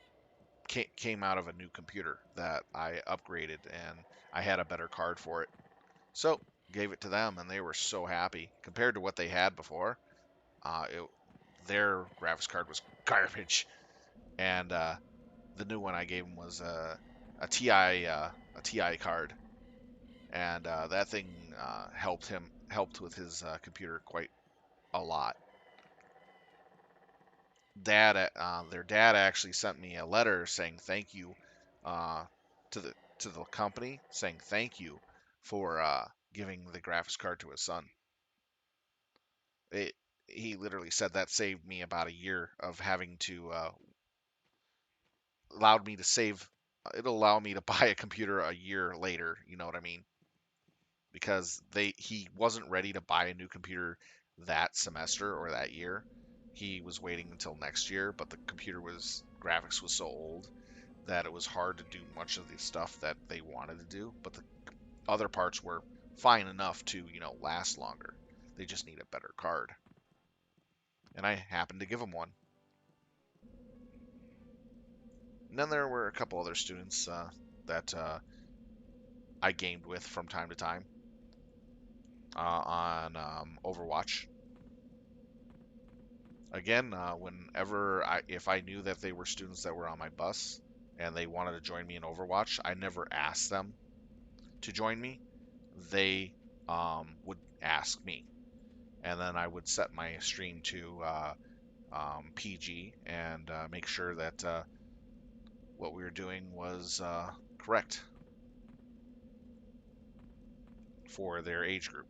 came out of a new computer that I upgraded, and I had a better card for it. So gave it to them, and they were so happy compared to what they had before. It, their graphics card was garbage, and the new one I gave them was a TI card, and that thing helped with his computer quite a lot. Their dad actually sent me a letter saying thank you uh, to the company, saying thank you for giving the graphics card to his son. It He literally said that saved me about a year of having to allowed me to save. It'll allow me to buy a computer a year later. You know what I mean? Because he wasn't ready to buy a new computer that semester or that year. He was waiting until next year, but the computer was graphics was so old that it was hard to do much of the stuff that they wanted to do, but the other parts were fine enough to, last longer. They just need a better card. And I happened to give him one. And then there were a couple other students that I gamed with from time to time on Overwatch. Again, if I knew that they were students that were on my bus and they wanted to join me in Overwatch, I never asked them to join me. They would ask me, and then I would set my stream to PG and make sure that what we were doing was correct for their age group.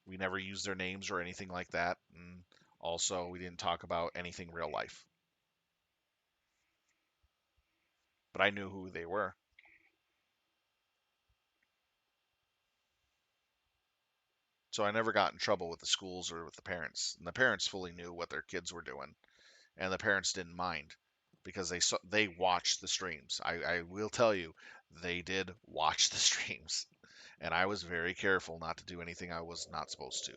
We never used their names or anything like that, and also we didn't talk about anything real life. But I knew who they were. So I never got in trouble with the schools or with the parents. And the parents fully knew what their kids were doing, and the parents didn't mind because they watched the streams. I will tell you, they did watch the streams, and I was very careful not to do anything I was not supposed to.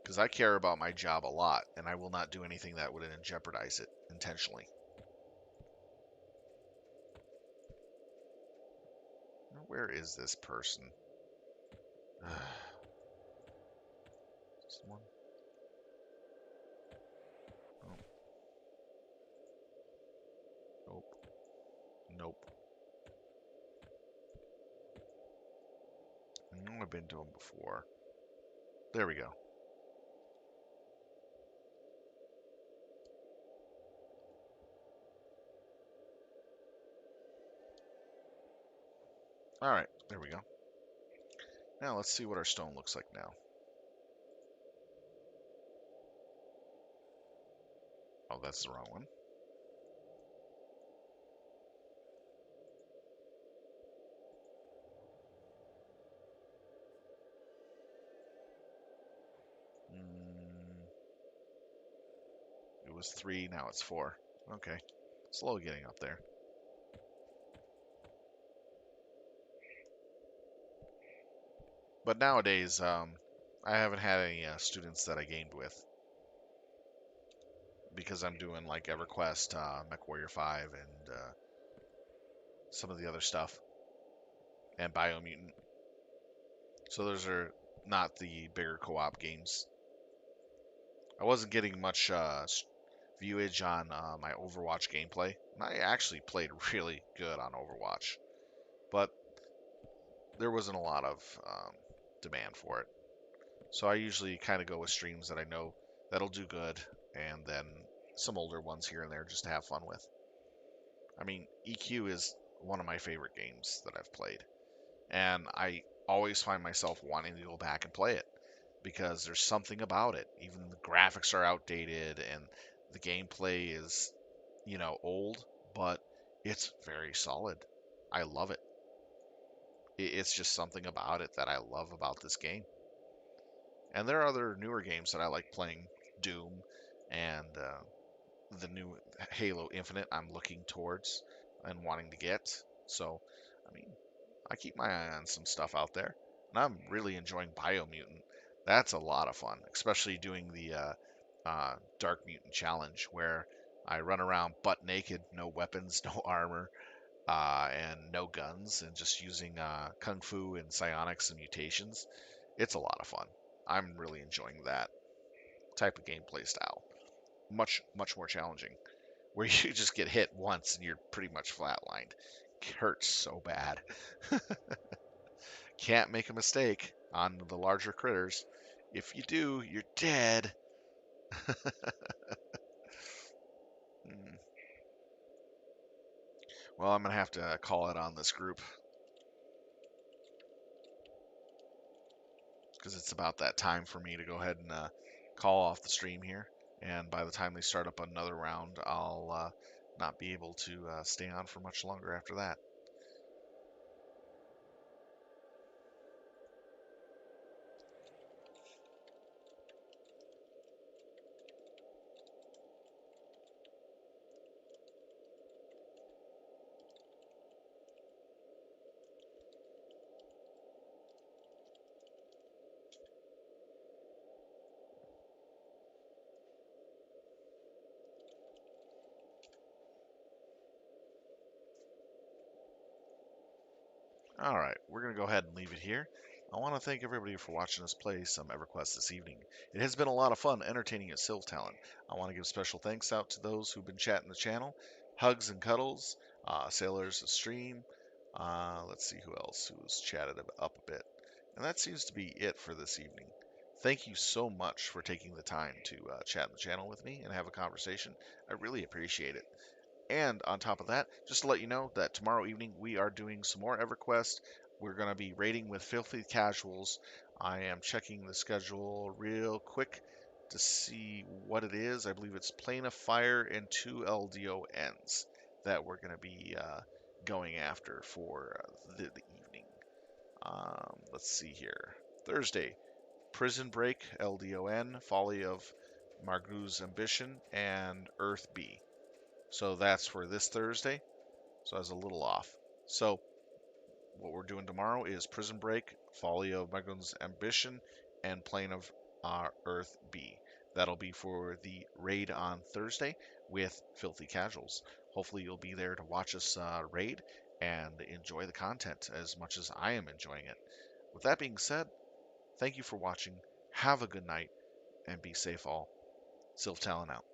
Because I care about my job a lot, and I will not do anything that would jeopardize it intentionally. Where is this person? Someone? Oh, nope. Nope. I know I've been to him before. There we go. All right, there we go. Now let's see what our stone looks like now. Oh, that's the wrong one. Mm, it was 3, now it's 4. Okay, slow getting up there. But nowadays, I haven't had any students that I gamed with because I'm doing like Everquest, MechWarrior 5, and some of the other stuff, and Biomutant. So those are not the bigger co-op games. I wasn't getting much viewage on my Overwatch gameplay. I actually played really good on Overwatch, but there wasn't a lot of demand for it. So I usually kind of go with streams that I know that'll do good, and then some older ones here and there just to have fun with. I mean, EQ is one of my favorite games that I've played, and I always find myself wanting to go back and play it because there's something about it. Even the graphics are outdated and the gameplay is, old, but it's very solid. I love it. It's just something about it that I love about this game. And there are other newer games that I like playing, Doom and the new Halo Infinite I'm looking towards. and wanting to get. So, I mean, I keep my eye on some stuff out there, and I'm really enjoying Biomutant. That's a lot of fun, especially doing the Dark Mutant Challenge, where I run around butt naked, no weapons, no armor, and no guns, and just using Kung Fu and psionics and mutations. It's a lot of fun. I'm really enjoying that type of gameplay style. Much, much more challenging, where you just get hit once and you're pretty much flatlined. It hurts so bad. Can't make a mistake on the larger critters. If you do, you're dead. Hmm. Well, I'm gonna have to call it on this group because it's about that time for me to go ahead and call off the stream here. And by the time they start up another round, I'll not be able to stay on for much longer after that. All right, we're going to go ahead and leave it here. I want to thank everybody for watching us play some EverQuest this evening. It has been a lot of fun entertaining at Sylph Talent. I want to give special thanks out to those who've been chatting the channel. Hugs and Cuddles, Sailors of Stream. Let's see who else who's chatted up a bit. And that seems to be it for this evening. Thank you so much for taking the time to chat in the channel with me and have a conversation. I really appreciate it. And on top of that, just to let you know that tomorrow evening we are doing some more EverQuest. We're going to be raiding with Filthy Casuals. I am checking the schedule real quick to see what it is. I believe it's Plane of Fire and 2 LDoNs that we're going to be going after for the evening. Let's see here. Thursday, Prison Break, LDoN, Folly of Margu's Ambition, and Earth B. So that's for this Thursday. So I was a little off. So what we're doing tomorrow is Prison Break, Folly of Megun's Ambition, and Plane of Earth B. That'll be for the raid on Thursday with Filthy Casuals. Hopefully you'll be there to watch us raid and enjoy the content as much as I am enjoying it. With that being said, thank you for watching. Have a good night and be safe all. Sylph Talon out.